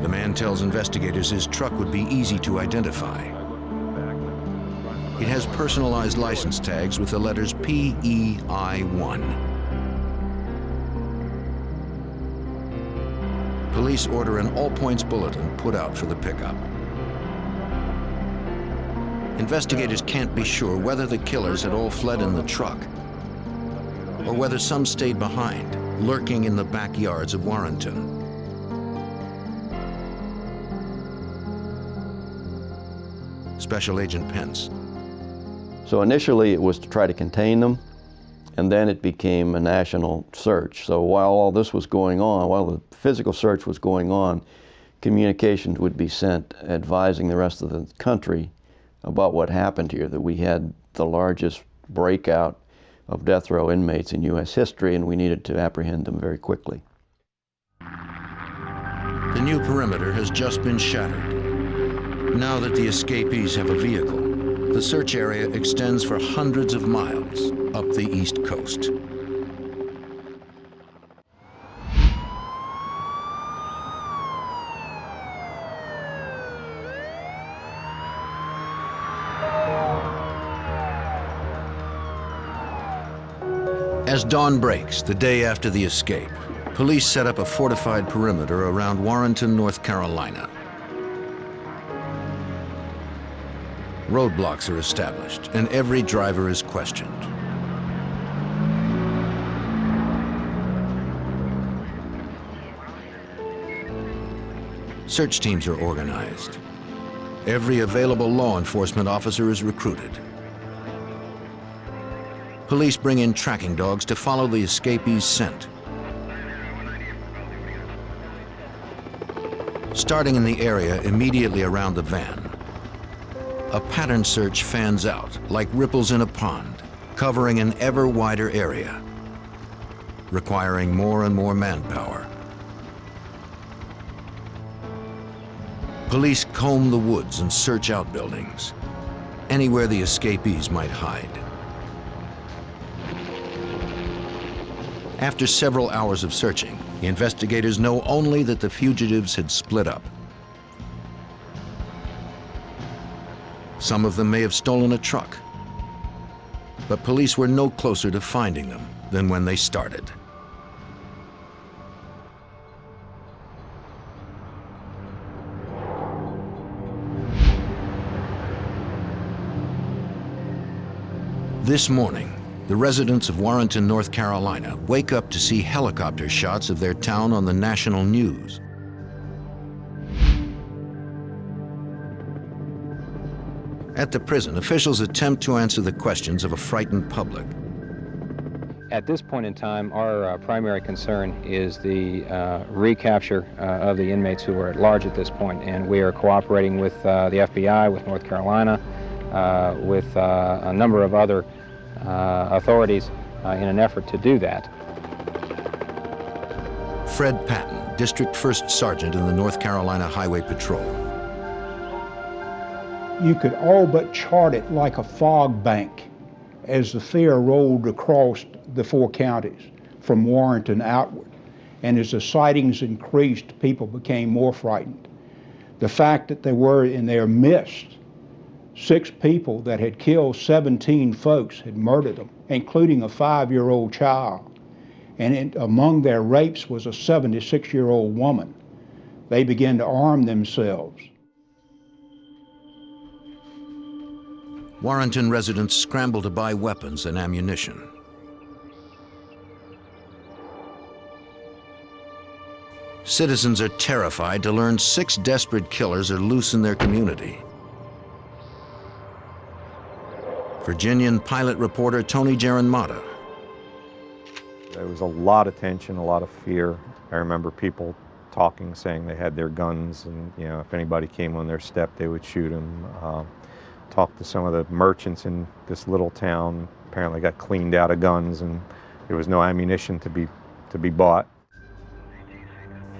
The man tells investigators his truck would be easy to identify. It has personalized license tags with the letters PEI1. Police order an all-points bulletin put out for the pickup. Investigators can't be sure whether the killers had all fled in the truck or whether some stayed behind, lurking in the backyards of Warrenton. Special Agent Pence. So initially it was to try to contain them, and then it became a national search. So while all this was going on, while the physical search was going on, communications would be sent advising the rest of the country about what happened here, that we had the largest breakout of death row inmates in U.S. history, and we needed to apprehend them very quickly. The new perimeter has just been shattered. Now that the escapees have a vehicle, the search area extends for hundreds of miles up the East Coast. As dawn breaks, the day after the escape, police set up a fortified perimeter around Warrenton, North Carolina. Roadblocks are established, and every driver is questioned. Search teams are organized. Every available law enforcement officer is recruited. Police bring in tracking dogs to follow the escapees' scent. Starting in the area immediately around the van, a pattern search fans out like ripples in a pond, covering an ever wider area, requiring more and more manpower. Police comb the woods and search outbuildings, anywhere the escapees might hide. After several hours of searching, the investigators know only that the fugitives had split up. Some of them may have stolen a truck, but police were no closer to finding them than when they started. This morning, the residents of Warrenton, North Carolina, wake up to see helicopter shots of their town on the national news. At the prison, officials attempt to answer the questions of a frightened public. At this point in time, our primary concern is the recapture of the inmates who are at large at this point, and we are cooperating with the FBI, with North Carolina, with a number of other authorities in an effort to do that. Fred Patton, District First Sergeant in the North Carolina Highway Patrol. You could all but chart it like a fog bank as the fear rolled across the 4 counties from Warrenton outward. And as the sightings increased, people became more frightened. The fact that they were in their midst 6 people that had killed 17 folks, had murdered them, including a 5-year-old child. And among their rapes was a 76-year-old woman. They began to arm themselves. Warrenton residents scrambled to buy weapons and ammunition. Citizens are terrified to learn 6 desperate killers are loose in their community. Virginian pilot reporter Tony Geronmata. There was a lot of tension, a lot of fear. I remember people talking, saying they had their guns, and if anybody came on their step, they would shoot them. Talked to some of the merchants in this little town. Apparently, got cleaned out of guns, and there was no ammunition to be bought.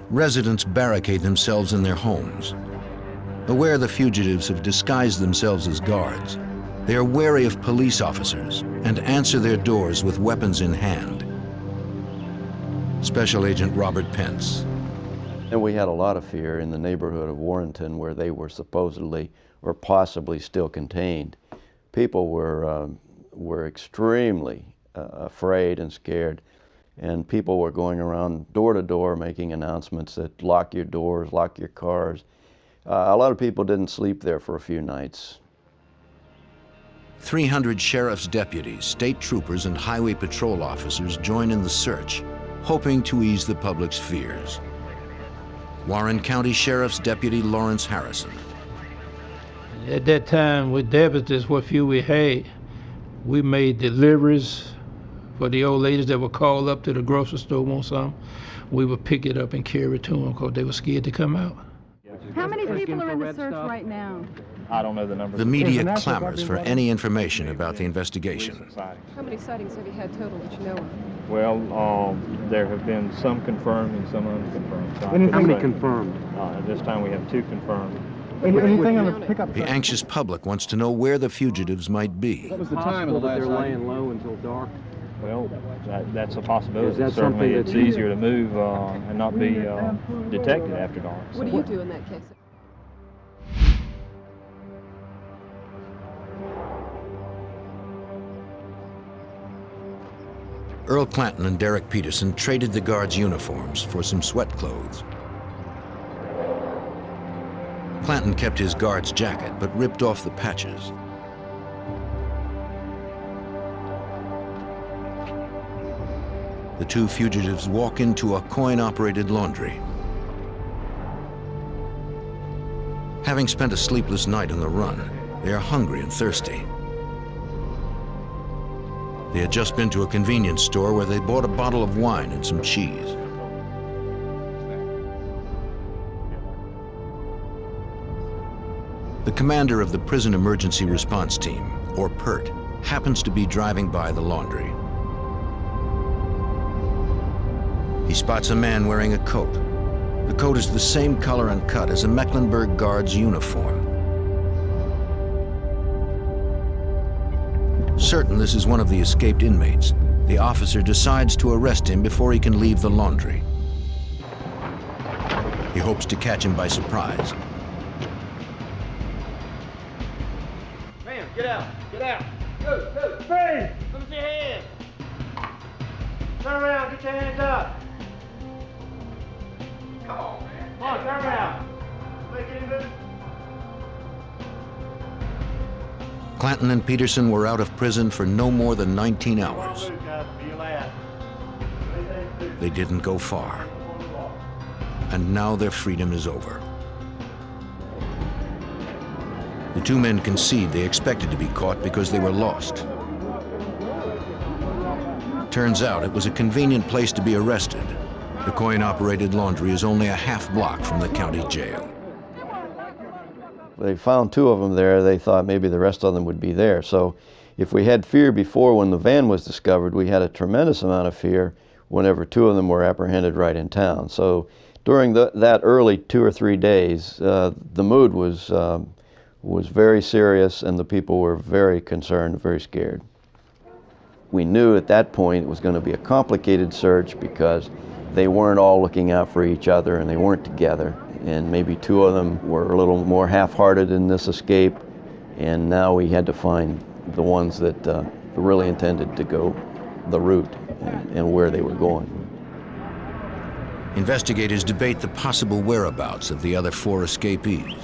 Residents barricade themselves in their homes. Aware the fugitives have disguised themselves as guards, they are wary of police officers and answer their doors with weapons in hand. Special Agent Robert Pence. And we had a lot of fear in the neighborhood of Warrenton, where they were supposedly or possibly still contained. People were extremely afraid and scared, and people were going around door to door making announcements that lock your doors, lock your cars. A lot of people didn't sleep there for a few nights. 300 sheriff's deputies, state troopers, and highway patrol officers join in the search, hoping to ease the public's fears. Warren County Sheriff's Deputy Lawrence Harrison. At that time, with deputies, what few we had, we made deliveries for the old ladies that were called up to the grocery store want something. We would pick it up and carry it to them because they were scared to come out. How many people are in the search right now? I don't know the number. The media clamors for any information about the investigation. How many sightings have you had total that you know of? Well, there have been some confirmed and some unconfirmed. So How many confirmed? At this time, we have 2 confirmed. Anything on the pickup? The anxious public wants to know where the fugitives might be. What was the time of the last night? They're laying low until dark. Well, that's a possibility. Is that Certainly, something it's that you- easier to move and not be detected after dark. What do you do in that case? Earl Clanton and Derek Peterson traded the guards' uniforms for some sweat clothes. Clanton kept his guard's jacket, but ripped off the patches. The 2 fugitives walk into a coin-operated laundry. Having spent a sleepless night on the run, they are hungry and thirsty. They had just been to a convenience store where they bought a bottle of wine and some cheese. The commander of the Prison Emergency Response Team, or PERT, happens to be driving by the laundry. He spots a man wearing a coat. The coat is the same color and cut as a Mecklenburg Guard's uniform. Certain this is one of the escaped inmates, the officer decides to arrest him before he can leave the laundry. He hopes to catch him by surprise. Man, get out! Get out! Go! Freeze! Let me see your hands! Turn around, get your hands up! Come on, man. Come on, turn around. Make any move. Clanton and Peterson were out of prison for no more than 19 hours. They didn't go far. And now their freedom is over. The 2 men concede they expected to be caught because they were lost. Turns out it was a convenient place to be arrested. The coin-operated laundry is only a half block from the county jail. They found 2 of them there. They thought maybe the rest of them would be there. So if we had fear before when the van was discovered, we had a tremendous amount of fear whenever 2 of them were apprehended right in town. So during that early 2 or 3 days, the mood was very serious, and the people were very concerned, very scared. We knew at that point it was going to be a complicated search because they weren't all looking out for each other and they weren't together. and maybe 2 of them were a little more half-hearted in this escape, and now we had to find the ones that really intended to go the route and where they were going. Investigators debate the possible whereabouts of the other 4 escapees.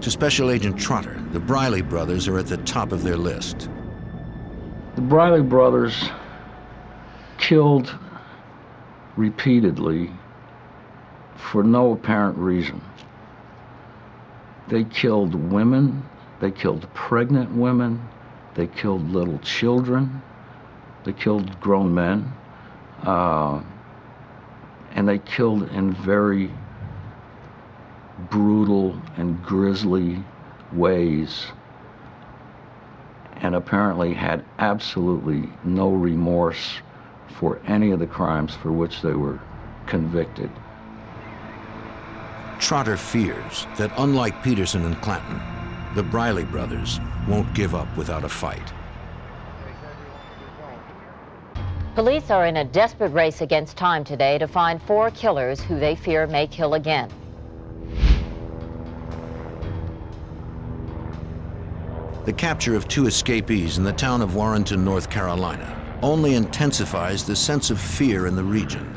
To Special Agent Trotter, the Briley brothers are at the top of their list. The Briley brothers killed repeatedly for no apparent reason. They killed women, they killed pregnant women, they killed little children, they killed grown men, and they killed in very brutal and grisly ways, and apparently had absolutely no remorse for any of the crimes for which they were convicted. Trotter fears that, unlike Peterson and Clanton, the Briley brothers won't give up without a fight. Police are in a desperate race against time today to find 4 killers who they fear may kill again. The capture of 2 escapees in the town of Warrenton, North Carolina, only intensifies the sense of fear in the region.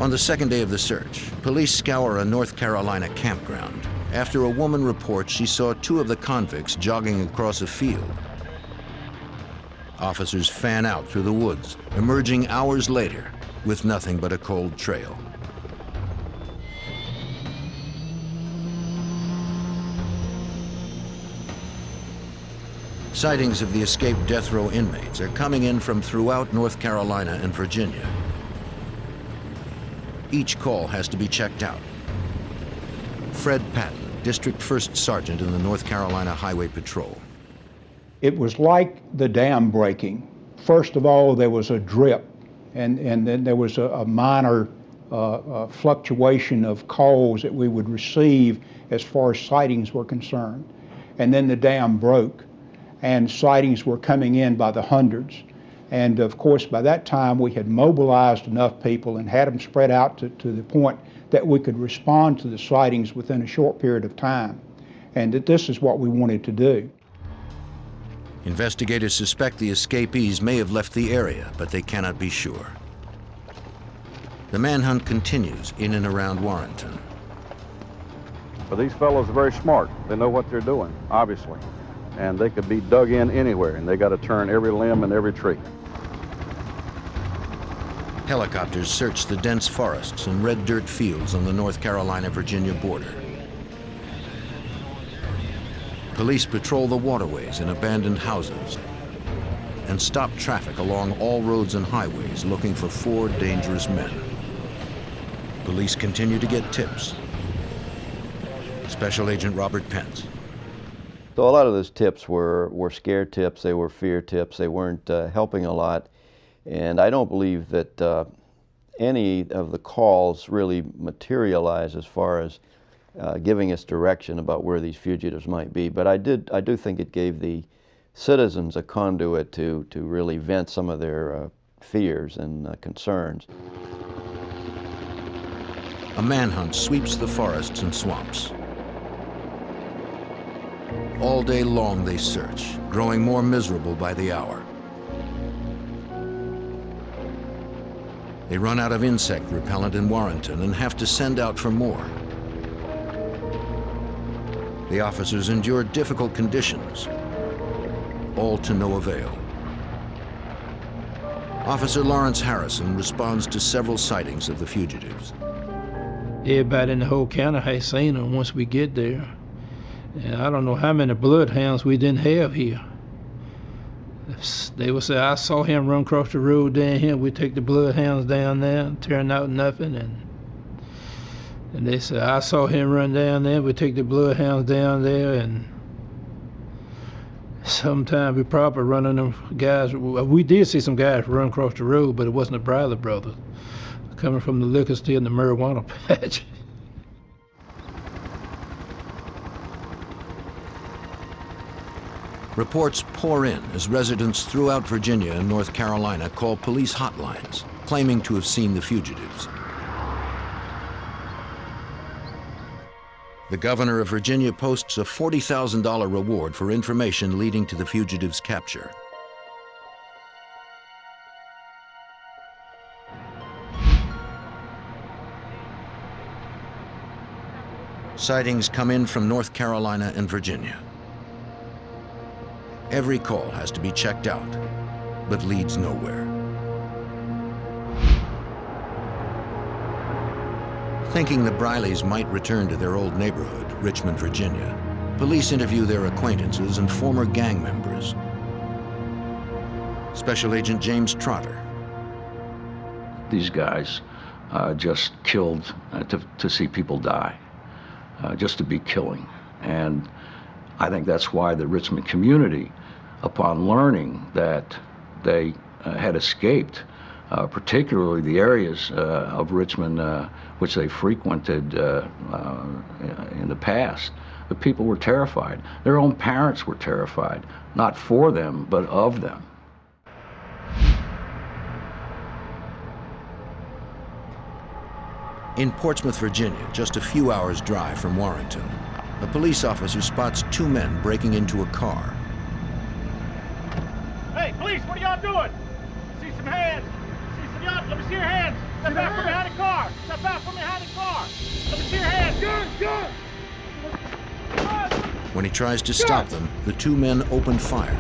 On the 2nd day of the search, police scour a North Carolina campground after a woman reports she saw 2 of the convicts jogging across a field. Officers fan out through the woods, emerging hours later with nothing but a cold trail. Sightings of the escaped death row inmates are coming in from throughout North Carolina and Virginia. Each call has to be checked out. Fred Patton, District 1st Sergeant in the North Carolina Highway Patrol. It was like the dam breaking. First of all, there was a drip, and then there was a minor fluctuation of calls that we would receive as far as sightings were concerned. And then the dam broke, and sightings were coming in by the hundreds. And of course, by that time, we had mobilized enough people and had them spread out to the point that we could respond to the sightings within a short period of time. And that this is what we wanted to do. Investigators suspect the escapees may have left the area, but they cannot be sure. The manhunt continues in and around Warrenton. But these fellows are very smart. They know what they're doing, obviously. And they could be dug in anywhere, and they got to turn every limb and every tree. Helicopters search the dense forests and red dirt fields on the North Carolina-Virginia border. Police patrol the waterways and abandoned houses and stop traffic along all roads and highways looking for 4 dangerous men. Police continue to get tips. Special Agent Robert Pence. So a lot of those tips were scare tips, they were fear tips, they weren't helping a lot. And I don't believe that any of the calls really materialized as far as giving us direction about where these fugitives might be. But I do think it gave the citizens a conduit to really vent some of their fears and concerns. A manhunt sweeps the forests and swamps. All day long they search, growing more miserable by the hour. They run out of insect repellent in Warrenton and have to send out for more. The officers endure difficult conditions, all to no avail. Officer Lawrence Harrison responds to several sightings of the fugitives. Everybody in the whole county has seen them once we get there. And I don't know how many bloodhounds we didn't have here. They would say, I saw him run across the road down here. We take the bloodhounds down there, turned out nothing. And they said, I saw him run down there. We take the bloodhounds down there. And sometimes we probably running them guys. We did see some guys run across the road, but it wasn't the Briley brothers coming from the liquor store and the marijuana patch. Reports pour in as residents throughout Virginia and North Carolina call police hotlines. claiming to have seen the fugitives. The governor of Virginia posts a $40,000 reward for information leading to the fugitives' capture. Sightings come in from North Carolina and Virginia. Every call has to be checked out, but leads nowhere. Thinking the Brileys might return to their old neighborhood, Richmond, Virginia, police interview their acquaintances and former gang members. Special Agent James Trotter. These guys just killed to see people die, just to be killing. And I think that's why the Richmond community, upon learning that they had escaped, particularly the areas of Richmond which they frequented in the past, the people were terrified. Their own parents were terrified, not for them, but of them. In Portsmouth, Virginia, just a few hours' drive from Warrenton, a police officer spots two men breaking into a car. Hey, police, what are y'all doing? See some hands. See some y'all. Let me see your hands. Step out from behind the car. Step out from behind the car. Let me see your hands. Gun. When he tries to stop them, the two men open fire.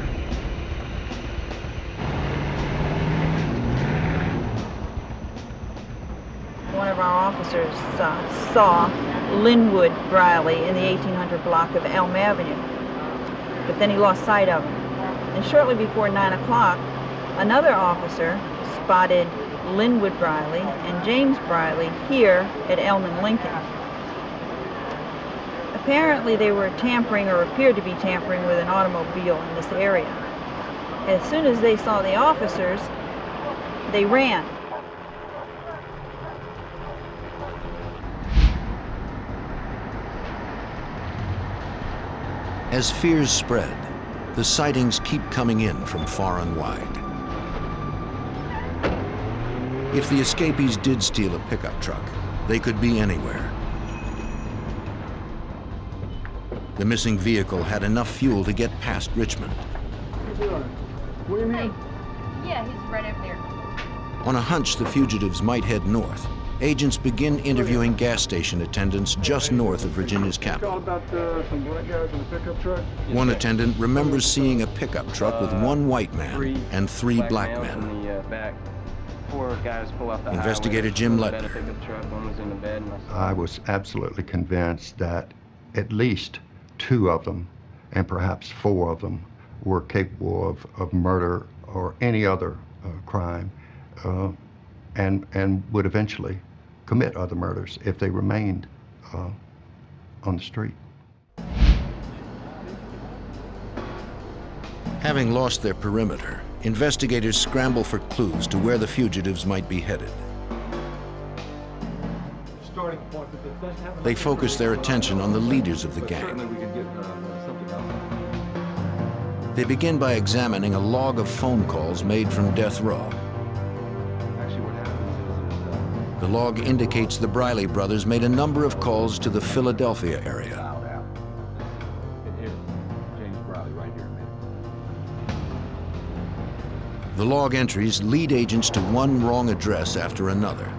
One of our officers saw Linwood Briley in the 1800 block of Elm Avenue, but then he lost sight of him. And shortly before 9 o'clock, another officer spotted Linwood Briley and James Briley here at Elm and Lincoln. Apparently they were tampering, or appeared to be tampering, with an automobile in this area. As soon as they saw the officers, they ran. As fears spread, the sightings keep coming in from far and wide. If the escapees did steal a pickup truck, they could be anywhere. The missing vehicle had enough fuel to get past Richmond. Hey. Yeah, he's right over there. On a hunch the fugitives might head north, agents begin interviewing gas station attendants just north of Virginia's capital. About some black guys in a pickup truck? One attendant remembers seeing a pickup truck with one white man and three black men. In the back. 4 guys pull out the Investigator Jim Lettner. I was absolutely convinced that at least 2 of them, and perhaps 4 of them, were capable of murder or any other crime, and would eventually commit other murders if they remained on the street. Having lost their perimeter, investigators scramble for clues to where the fugitives might be headed. They focus their attention on the leaders of the gang. They begin by examining a log of phone calls made from death row. The log indicates the Briley brothers made a number of calls to the Philadelphia area. The log entries lead agents to one wrong address after another.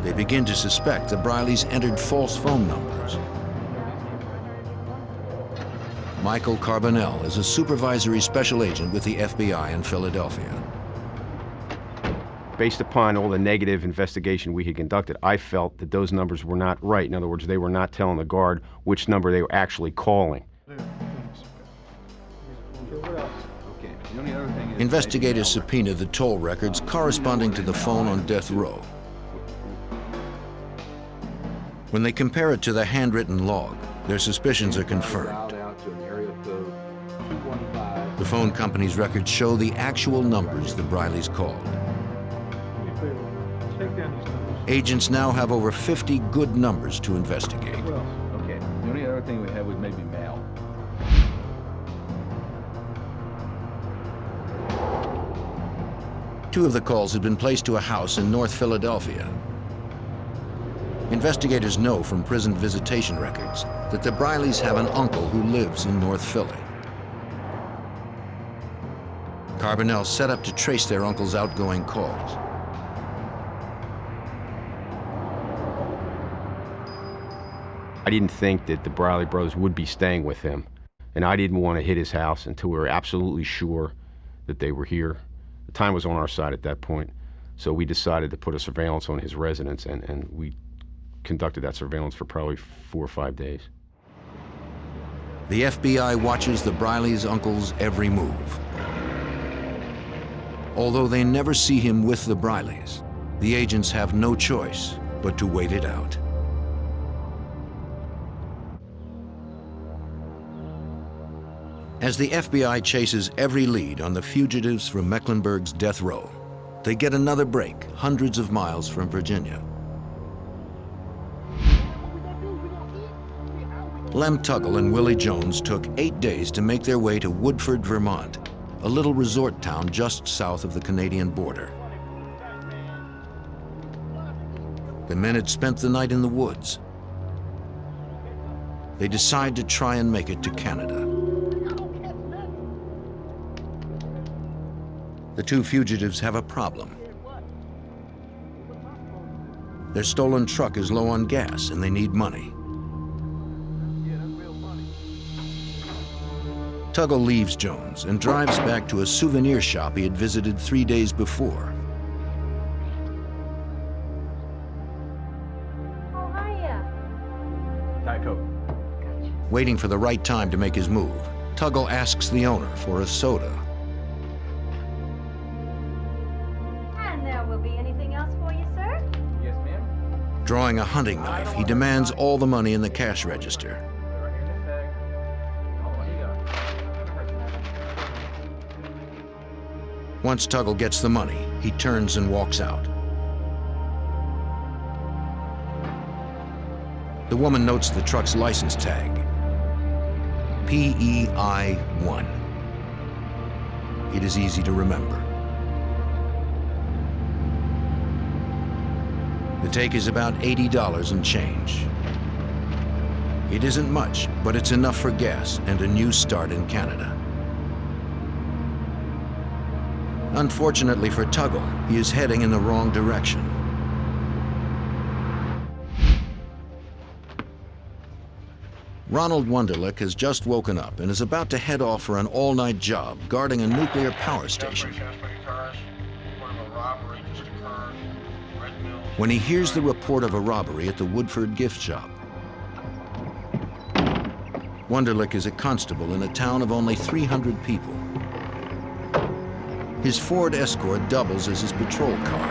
They begin to suspect the Brileys entered false phone numbers. Michael Carbonell is a supervisory special agent with the FBI in Philadelphia. Based upon all the negative investigation we had conducted, I felt that those numbers were not right. In other words, they were not telling the guard which number they were actually calling. Investigators subpoena the toll records corresponding to the phone on death row. When they compare it to the handwritten log, their suspicions are confirmed. The phone company's records show the actual numbers the Brileys called. Agents now have over 50 good numbers to investigate. Okay, the only other thing we had was maybe mail. Two of the calls had been placed to a house in North Philadelphia. Investigators know from prison visitation records that the Brileys have an uncle who lives in North Philly. Carbonell set up to trace their uncle's outgoing calls. I didn't think that the Briley brothers would be staying with him, and I didn't want to hit his house until we were absolutely sure that they were here. The time was on our side at that point, so we decided to put a surveillance on his residence, and we conducted that surveillance for probably 4 or 5 days. The FBI watches the Brileys' uncle's every move. Although they never see him with the Brileys, the agents have no choice but to wait it out. As the FBI chases every lead on the fugitives from Mecklenburg's death row, they get another break hundreds of miles from Virginia. Lem Tuggle and Willie Jones took 8 days to make their way to Woodford, Vermont, a little resort town just south of the Canadian border. The men had spent the night in the woods. They decide to try and make it to Canada. The two fugitives have a problem. Their stolen truck is low on gas and they need money. Tuggle leaves Jones and drives back to a souvenir shop he had visited 3 days before. Oh, hiya. Diet Coke. Waiting for the right time to make his move, Tuggle asks the owner for a soda. And there will be anything else for you, sir? Yes, ma'am. Drawing a hunting knife, he demands all the money in the cash register. Once Tuggle gets the money, he turns and walks out. The woman notes the truck's license tag, PEI-1. It is easy to remember. The take is about $80 and change. It isn't much, but it's enough for gas and a new start in Canada. Unfortunately for Tuggle, he is heading in the wrong direction. Ronald Wunderlich has just woken up and is about to head off for an all-night job guarding a nuclear power station. When he hears the report of a robbery at the Woodford gift shop. Wunderlich is a constable in a town of only 300 people. His Ford Escort doubles as his patrol car.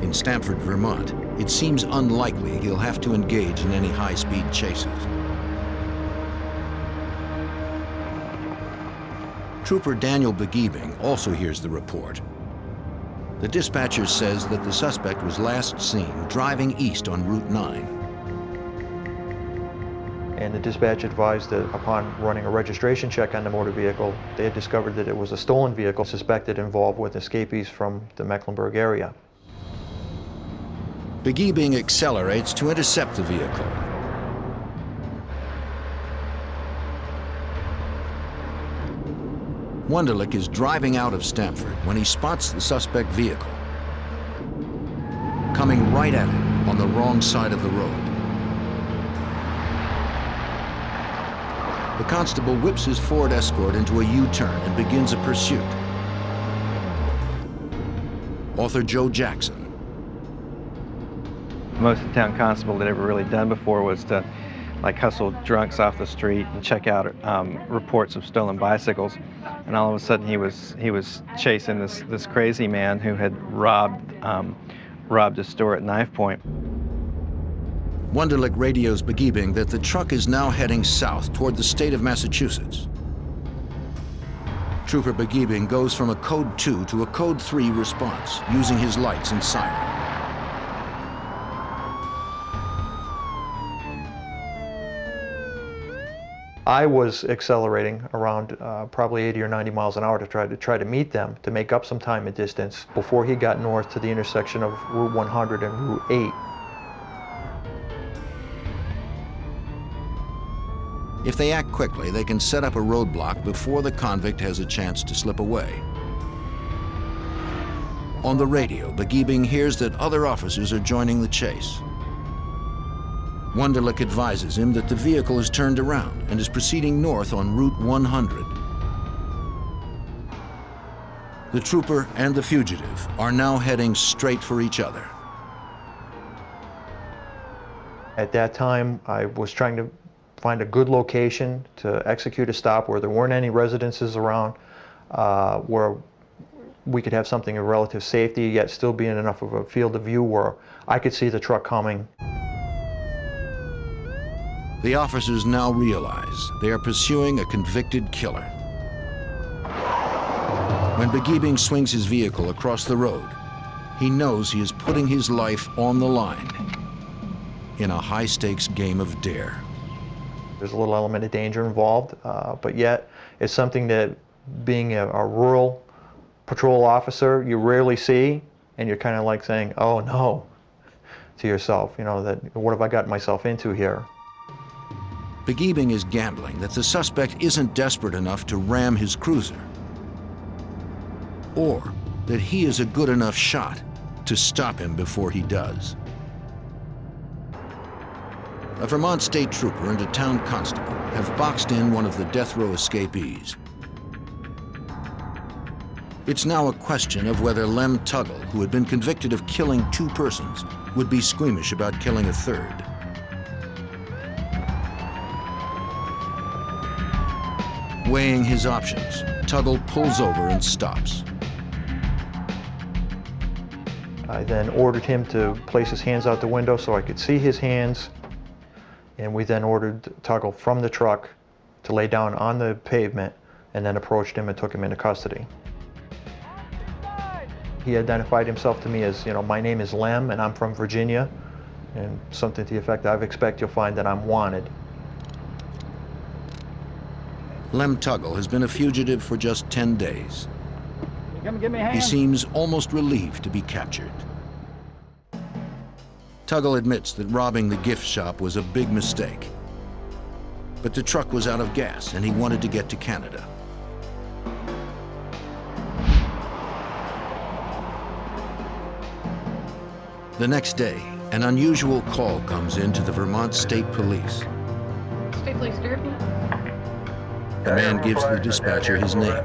In Stamford, Vermont, it seems unlikely he'll have to engage in any high-speed chases. Trooper Daniel Begiebing also hears the report. The dispatcher says that the suspect was last seen driving east on Route 9. And the dispatch advised that upon running a registration check on the motor vehicle, they had discovered that it was a stolen vehicle suspected involved with escapees from the Mecklenburg area. Begiebing accelerates to intercept the vehicle. Wunderlich is driving out of Stamford when he spots the suspect vehicle coming right at him on the wrong side of the road. The constable whips his Ford Escort into a U-turn and begins a pursuit. Author Joe Jackson. Most the town constable had ever really done before was to hustle drunks off the street and check out reports of stolen bicycles. And all of a sudden he was chasing this crazy man who had robbed a store at knife point. Wunderlich radios Begiebing that the truck is now heading south toward the state of Massachusetts. Trooper Begiebing goes from a Code 2 to a Code 3 response, using his lights and siren. I was accelerating around probably 80 or 90 miles an hour to try to meet them, to make up some time and distance before he got north to the intersection of Route 100 and Route 8. If they act quickly, they can set up a roadblock before the convict has a chance to slip away. On the radio, Begiebing hears that other officers are joining the chase. Wunderlich advises him that the vehicle is turned around and is proceeding north on Route 100. The trooper and the fugitive are now heading straight for each other. At that time, I was trying to find a good location to execute a stop where there weren't any residences around, where we could have something of relative safety, yet still be in enough of a field of view where I could see the truck coming. The officers now realize they are pursuing a convicted killer. When Begiebing swings his vehicle across the road, he knows he is putting his life on the line in a high-stakes game of dare. There's a little element of danger involved, but yet it's something that, being a rural patrol officer, you rarely see, and you're kind of like saying, oh no, to yourself, you know, that what have I gotten myself into here? Begiebing is gambling that the suspect isn't desperate enough to ram his cruiser, or that he is a good enough shot to stop him before he does. A Vermont state trooper and a town constable have boxed in one of the death row escapees. It's now a question of whether Lem Tuggle, who had been convicted of killing 2 persons, would be squeamish about killing a 3rd. Weighing his options, Tuggle pulls over and stops. I then ordered him to place his hands out the window so I could see his hands, and we then ordered Tuggle from the truck to lay down on the pavement, and then approached him and took him into custody. He identified himself to me as, you know, my name is Lem and I'm from Virginia, and something to the effect, I expect you'll find that I'm wanted. Lem Tuggle has been a fugitive for just 10 days. Come give me a hand. He seems almost relieved to be captured. Tuggle admits that robbing the gift shop was a big mistake. But the truck was out of gas and he wanted to get to Canada. The next day, an unusual call comes in to the Vermont State Police. State Police Derby. The man gives the dispatcher his name.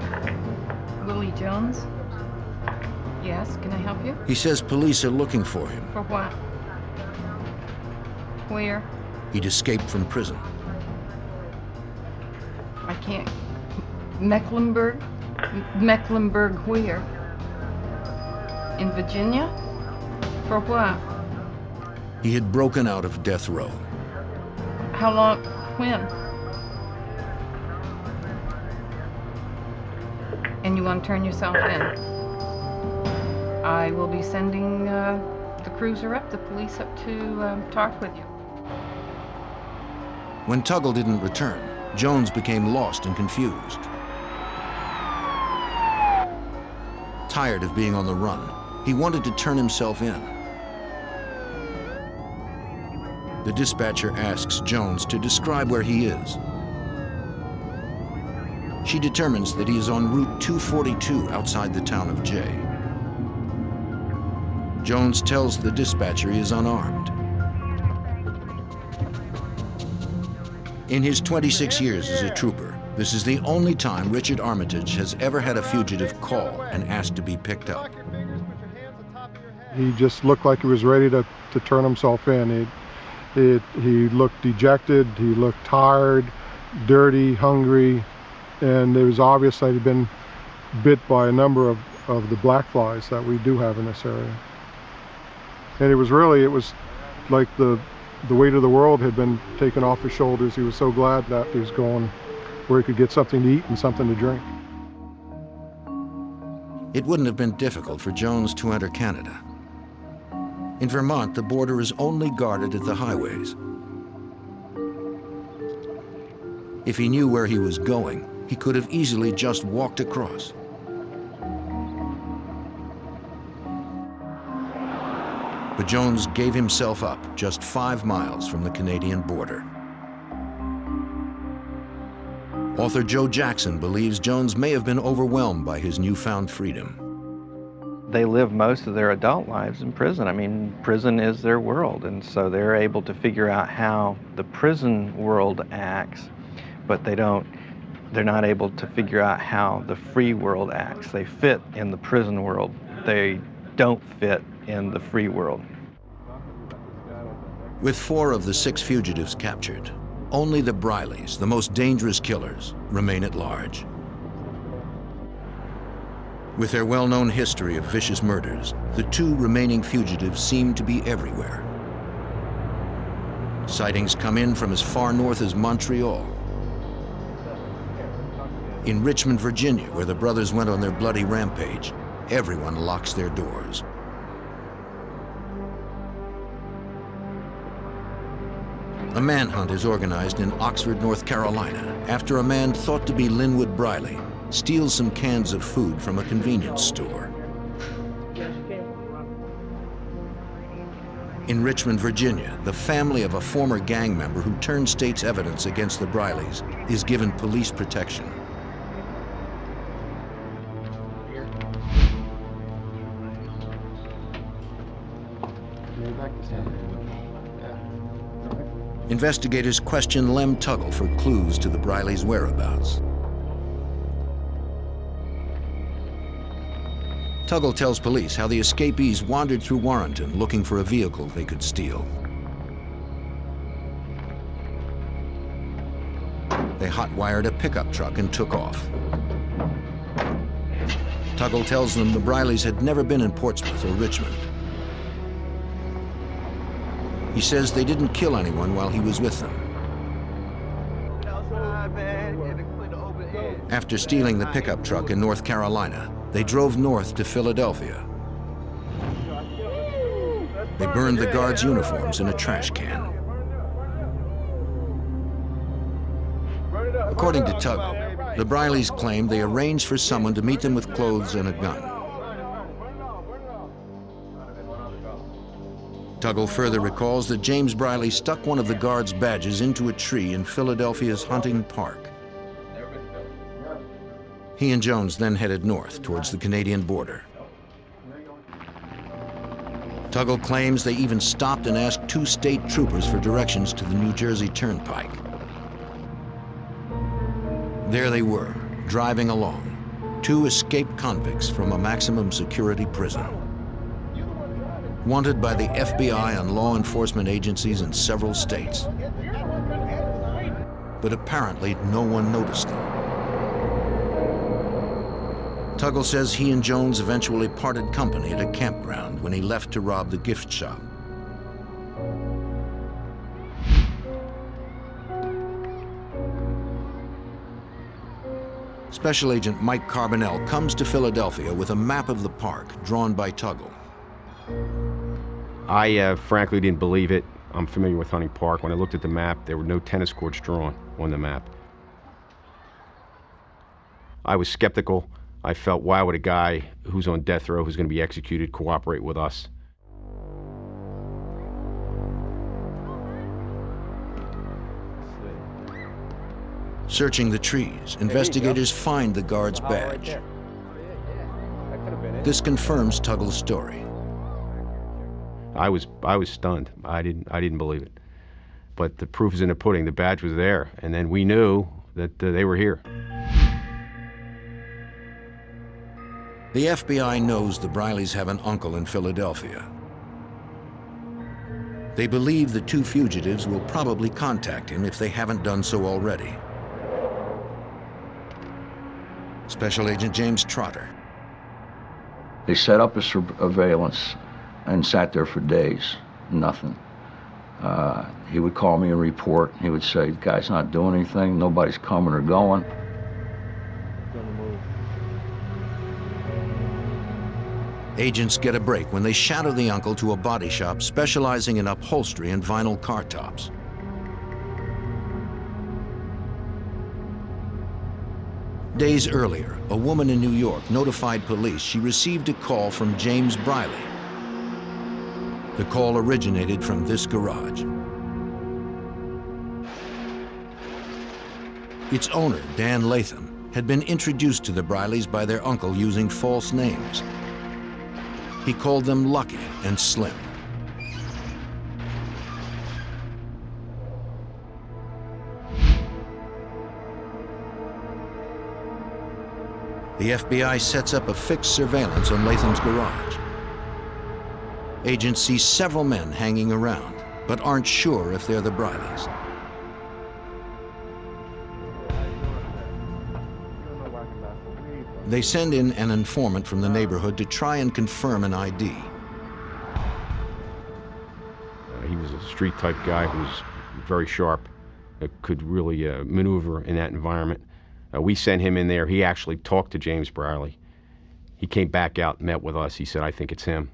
Willie Jones. Yes, can I help you? He says police are looking for him. For what? Where? He'd escaped from prison. I can't. Mecklenburg? Mecklenburg where? In Virginia? For what? He had broken out of death row. How long? When? And you want to turn yourself in? I will be sending the cruiser up, the police up to talk with you. When Tuggle didn't return, Jones became lost and confused. Tired of being on the run, he wanted to turn himself in. The dispatcher asks Jones to describe where he is. She determines that he is on Route 242 outside the town of Jay. Jones tells the dispatcher he is unarmed. In his 26 years as a trooper, this is the only time Richard Armitage has ever had a fugitive call and ask to be picked up. He just looked like he was ready to turn himself in. He looked dejected, he looked tired, dirty, hungry, and it was obvious that he'd been bit by a number of the black flies that we do have in this area. And it was like the weight of the world had been taken off his shoulders. He was so glad that he was going where he could get something to eat and something to drink. It wouldn't have been difficult for Jones to enter Canada. In Vermont, the border is only guarded at the highways. If he knew where he was going, he could have easily just walked across. But Jones gave himself up just 5 miles from the Canadian border. Author Joe Jackson believes Jones may have been overwhelmed by his newfound freedom. They live most of their adult lives in prison. I mean, prison is their world, and so they're able to figure out how the prison world acts, but they're not able to figure out how the free world acts. They fit in the prison world. They don't fit in the free world. With 4 of the 6 fugitives captured, only the Brileys, the most dangerous killers, remain at large. With their well-known history of vicious murders, the 2 remaining fugitives seem to be everywhere. Sightings come in from as far north as Montreal. In Richmond, Virginia, where the brothers went on their bloody rampage, everyone locks their doors. A manhunt is organized in Oxford, North Carolina, after a man thought to be Linwood Briley steals some cans of food from a convenience store. In Richmond, Virginia, the family of a former gang member who turned state's evidence against the Brileys is given police protection. Investigators question Lem Tuggle for clues to the Brileys' whereabouts. Tuggle tells police how the escapees wandered through Warrenton looking for a vehicle they could steal. They hot-wired a pickup truck and took off. Tuggle tells them the Brileys had never been in Portsmouth or Richmond. He says they didn't kill anyone while he was with them. After stealing the pickup truck in North Carolina, they drove north to Philadelphia. They burned the guards' uniforms in a trash can. According to Tuggle, the Brileys claimed they arranged for someone to meet them with clothes and a gun. Tuggle further recalls that James Briley stuck one of the guards' badges into a tree in Philadelphia's Hunting Park. He and Jones then headed north towards the Canadian border. Tuggle claims they even stopped and asked 2 state troopers for directions to the New Jersey Turnpike. There they were, driving along, 2 escaped convicts from a maximum security prison. Wanted by the FBI and law enforcement agencies in several states. But apparently no one noticed them. Tuggle says he and Jones eventually parted company at a campground when he left to rob the gift shop. Special Agent Mike Carbonell comes to Philadelphia with a map of the park drawn by Tuggle. I frankly didn't believe it. I'm familiar with Hunting Park. When I looked at the map, there were no tennis courts drawn on the map. I was skeptical. I felt, why would a guy who's on death row, who's going to be executed, cooperate with us? Searching the trees, investigators find the guard's badge. This confirms Tuggle's story. I was stunned. I didn't believe it. But the proof is in the pudding. The badge was there, and then we knew that they were here. The FBI knows the Brileys have an uncle in Philadelphia. They believe the 2 fugitives will probably contact him if they haven't done so already. Special Agent James Trotter. They set up a surveillance and sat there for days, nothing. He would call me and report. He would say, the guy's not doing anything, nobody's coming or going. Agents get a break when they shadow the uncle to a body shop specializing in upholstery and vinyl car tops. Days earlier, a woman in New York notified police she received a call from James Briley. The call originated from this garage. Its owner, Dan Latham, had been introduced to the Brileys by their uncle using false names. He called them Lucky and Slim. The FBI sets up a fixed surveillance on Latham's garage. Agents see several men hanging around, but aren't sure if they're the Brileys. They send in an informant from the neighborhood to try and confirm an ID. He was a street-type guy who was very sharp, could really maneuver in that environment. We sent him in there. He actually talked to James Briley. He came back out and met with us. He said, "I think it's him."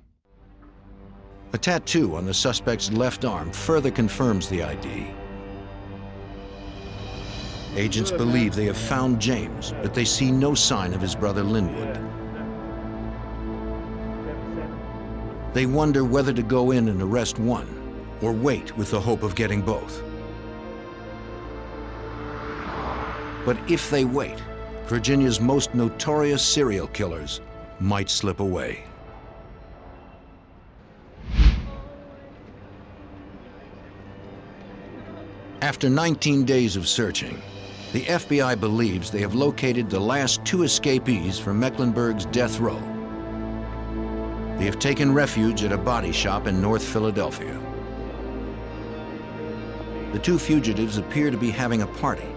A tattoo on the suspect's left arm further confirms the ID. Agents believe they have found James, but they see no sign of his brother Linwood. They wonder whether to go in and arrest one, or wait with the hope of getting both. But if they wait, Virginia's most notorious serial killers might slip away. After 19 days of searching, the FBI believes they have located the last two escapees from Mecklenburg's death row. They have taken refuge at a body shop in North Philadelphia. The two fugitives appear to be having a party.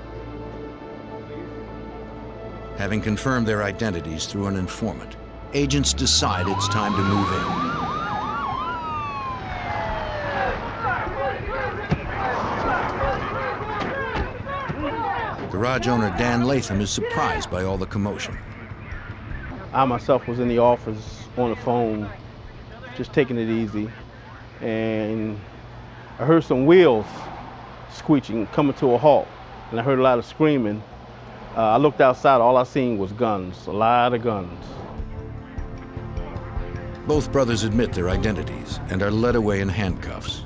Having confirmed their identities through an informant, agents decide it's time to move in. Garage owner Dan Latham is surprised by all the commotion. I myself was in the office on the phone, just taking it easy, and I heard some wheels screeching, coming to a halt, and I heard a lot of screaming. I looked outside, all I seen was guns, a lot of guns. Both brothers admit their identities and are led away in handcuffs.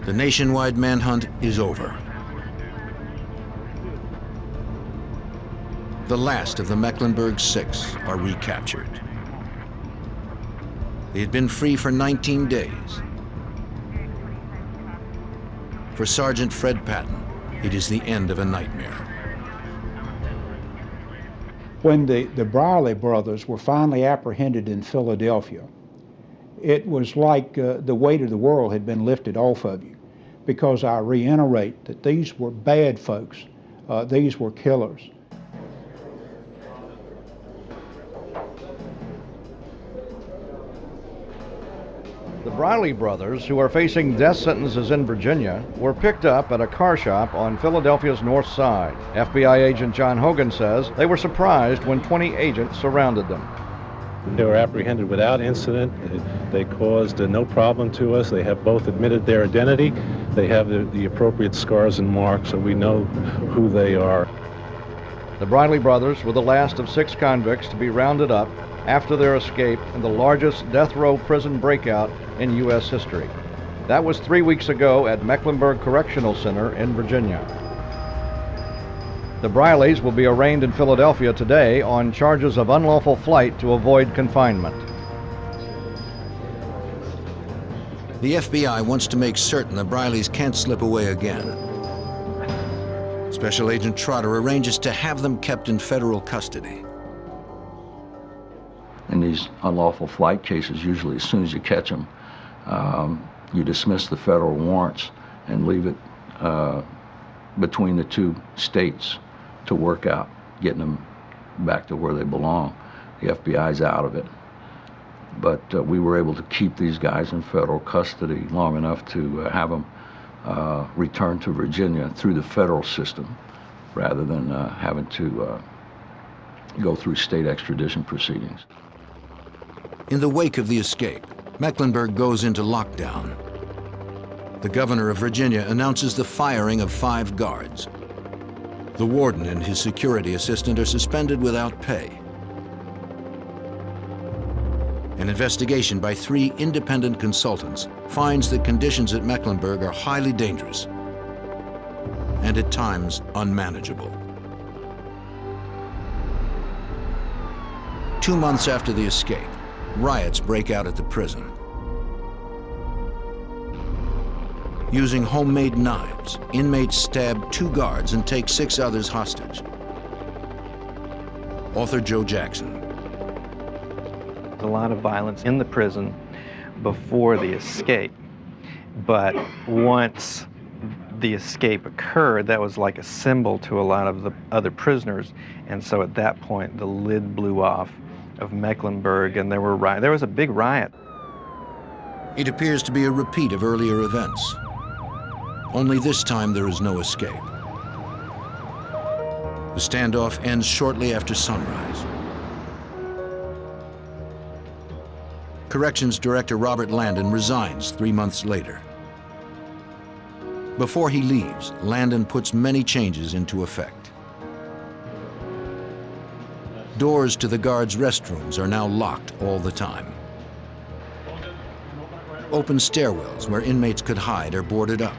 The nationwide manhunt is over. The last of the Mecklenburg Six are recaptured. They had been free for 19 days. For Sergeant Fred Patton, it is the end of a nightmare. When the Briley brothers were finally apprehended in Philadelphia, it was like the weight of the world had been lifted off of you, because I reiterate that these were bad folks. These were killers. The Briley brothers, who are facing death sentences in Virginia, were picked up at a car shop on Philadelphia's north side. FBI agent John Hogan says they were surprised when 20 agents surrounded them. They were apprehended without incident. They caused no problem to us. They have both admitted their identity. They have the appropriate scars and marks, so we know who they are. The Briley brothers were the last of 6 convicts to be rounded up after their escape in the largest death row prison breakout in U.S. history. That was 3 weeks ago at Mecklenburg Correctional Center in Virginia. The Brileys will be arraigned in Philadelphia today on charges of unlawful flight to avoid confinement. The FBI wants to make certain the Brileys can't slip away again. Special Agent Trotter arranges to have them kept in federal custody. In these unlawful flight cases, usually as soon as you catch them, you dismiss the federal warrants and leave it between the two states to work out getting them back to where they belong. The FBI's out of it. But we were able to keep these guys in federal custody long enough to have them return to Virginia through the federal system rather than having to go through state extradition proceedings. In the wake of the escape, Mecklenburg goes into lockdown. The governor of Virginia announces the firing of 5 guards. The warden and his security assistant are suspended without pay. An investigation by 3 independent consultants finds that conditions at Mecklenburg are highly dangerous and at times unmanageable. 2 months after the escape, riots break out at the prison. Using homemade knives, inmates stab 2 guards and take 6 others hostage. Author Joe Jackson. A lot of violence in the prison before the escape, but once the escape occurred, that was like a symbol to a lot of the other prisoners, and so at that point the lid blew off of Mecklenburg, and there was a big riot. It appears to be a repeat of earlier events. Only this time there is no escape. The standoff ends shortly after sunrise. Corrections Director Robert Landon resigns 3 months later. Before he leaves, Landon puts many changes into effect. Doors to the guards' restrooms are now locked all the time. Open stairwells where inmates could hide are boarded up.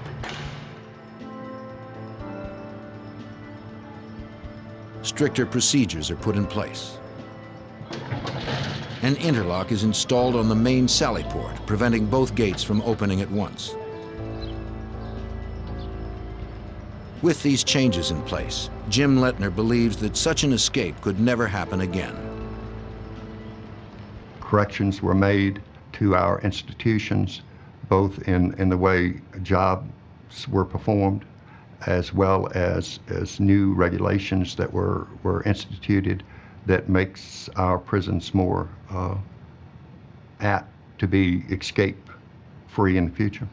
Stricter procedures are put in place. An interlock is installed on the main sally port, preventing both gates from opening at once. With these changes in place, Jim Lettner believes that such an escape could never happen again. Corrections were made to our institutions, both in the way jobs were performed, as well as new regulations that were instituted that makes our prisons more apt to be escape-free in the future.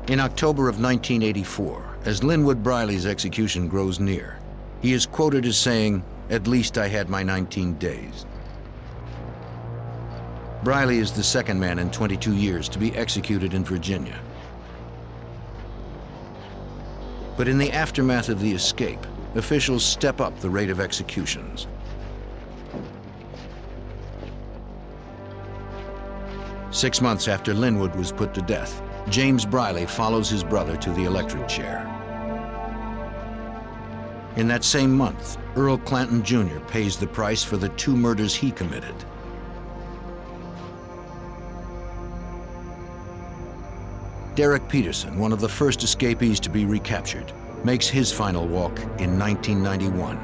In October of 1984, as Linwood Briley's execution grows near, he is quoted as saying, "At least I had my 19 days." Briley is the second man in 22 years to be executed in Virginia. But in the aftermath of the escape, officials step up the rate of executions. Six months after Linwood was put to death, James Briley follows his brother to the electric chair. In that same month, Earl Clanton Jr. pays the price for the 2 murders he committed. Derek Peterson, one of the first escapees to be recaptured, makes his final walk in 1991.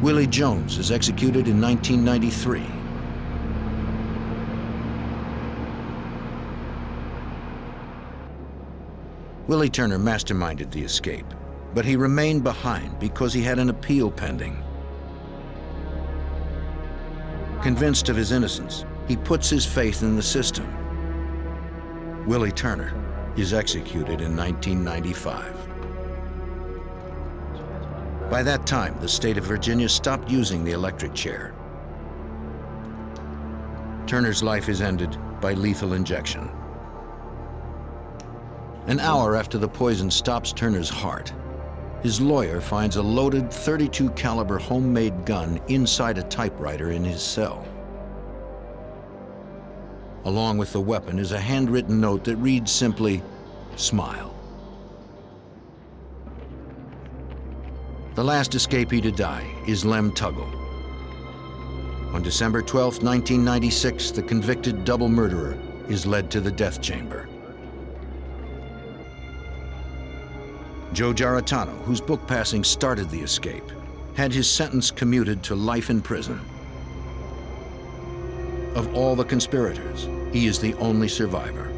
Willie Jones is executed in 1993. Willie Turner masterminded the escape, but he remained behind because he had an appeal pending. Convinced of his innocence, he puts his faith in the system. Willie Turner is executed in 1995. By that time, the state of Virginia stopped using the electric chair. Turner's life is ended by lethal injection. An hour after the poison stops Turner's heart, his lawyer finds a loaded .32 caliber homemade gun inside a typewriter in his cell. Along with the weapon is a handwritten note that reads simply, "Smile." The last escapee to die is Lem Tuggle. On December 12, 1996, the convicted double murderer is led to the death chamber. Joe Giarratano, whose book passing started the escape, had his sentence commuted to life in prison. Of all the conspirators, he is the only survivor.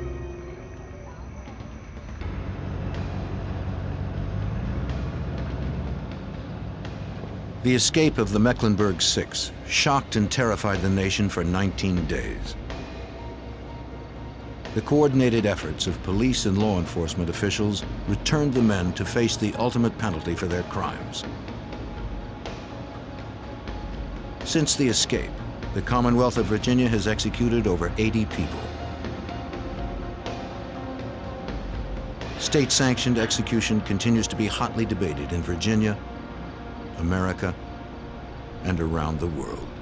The escape of the Mecklenburg Six shocked and terrified the nation for 19 days. The coordinated efforts of police and law enforcement officials returned the men to face the ultimate penalty for their crimes. Since the escape, the Commonwealth of Virginia has executed over 80 people. State-sanctioned execution continues to be hotly debated in Virginia, America, and around the world.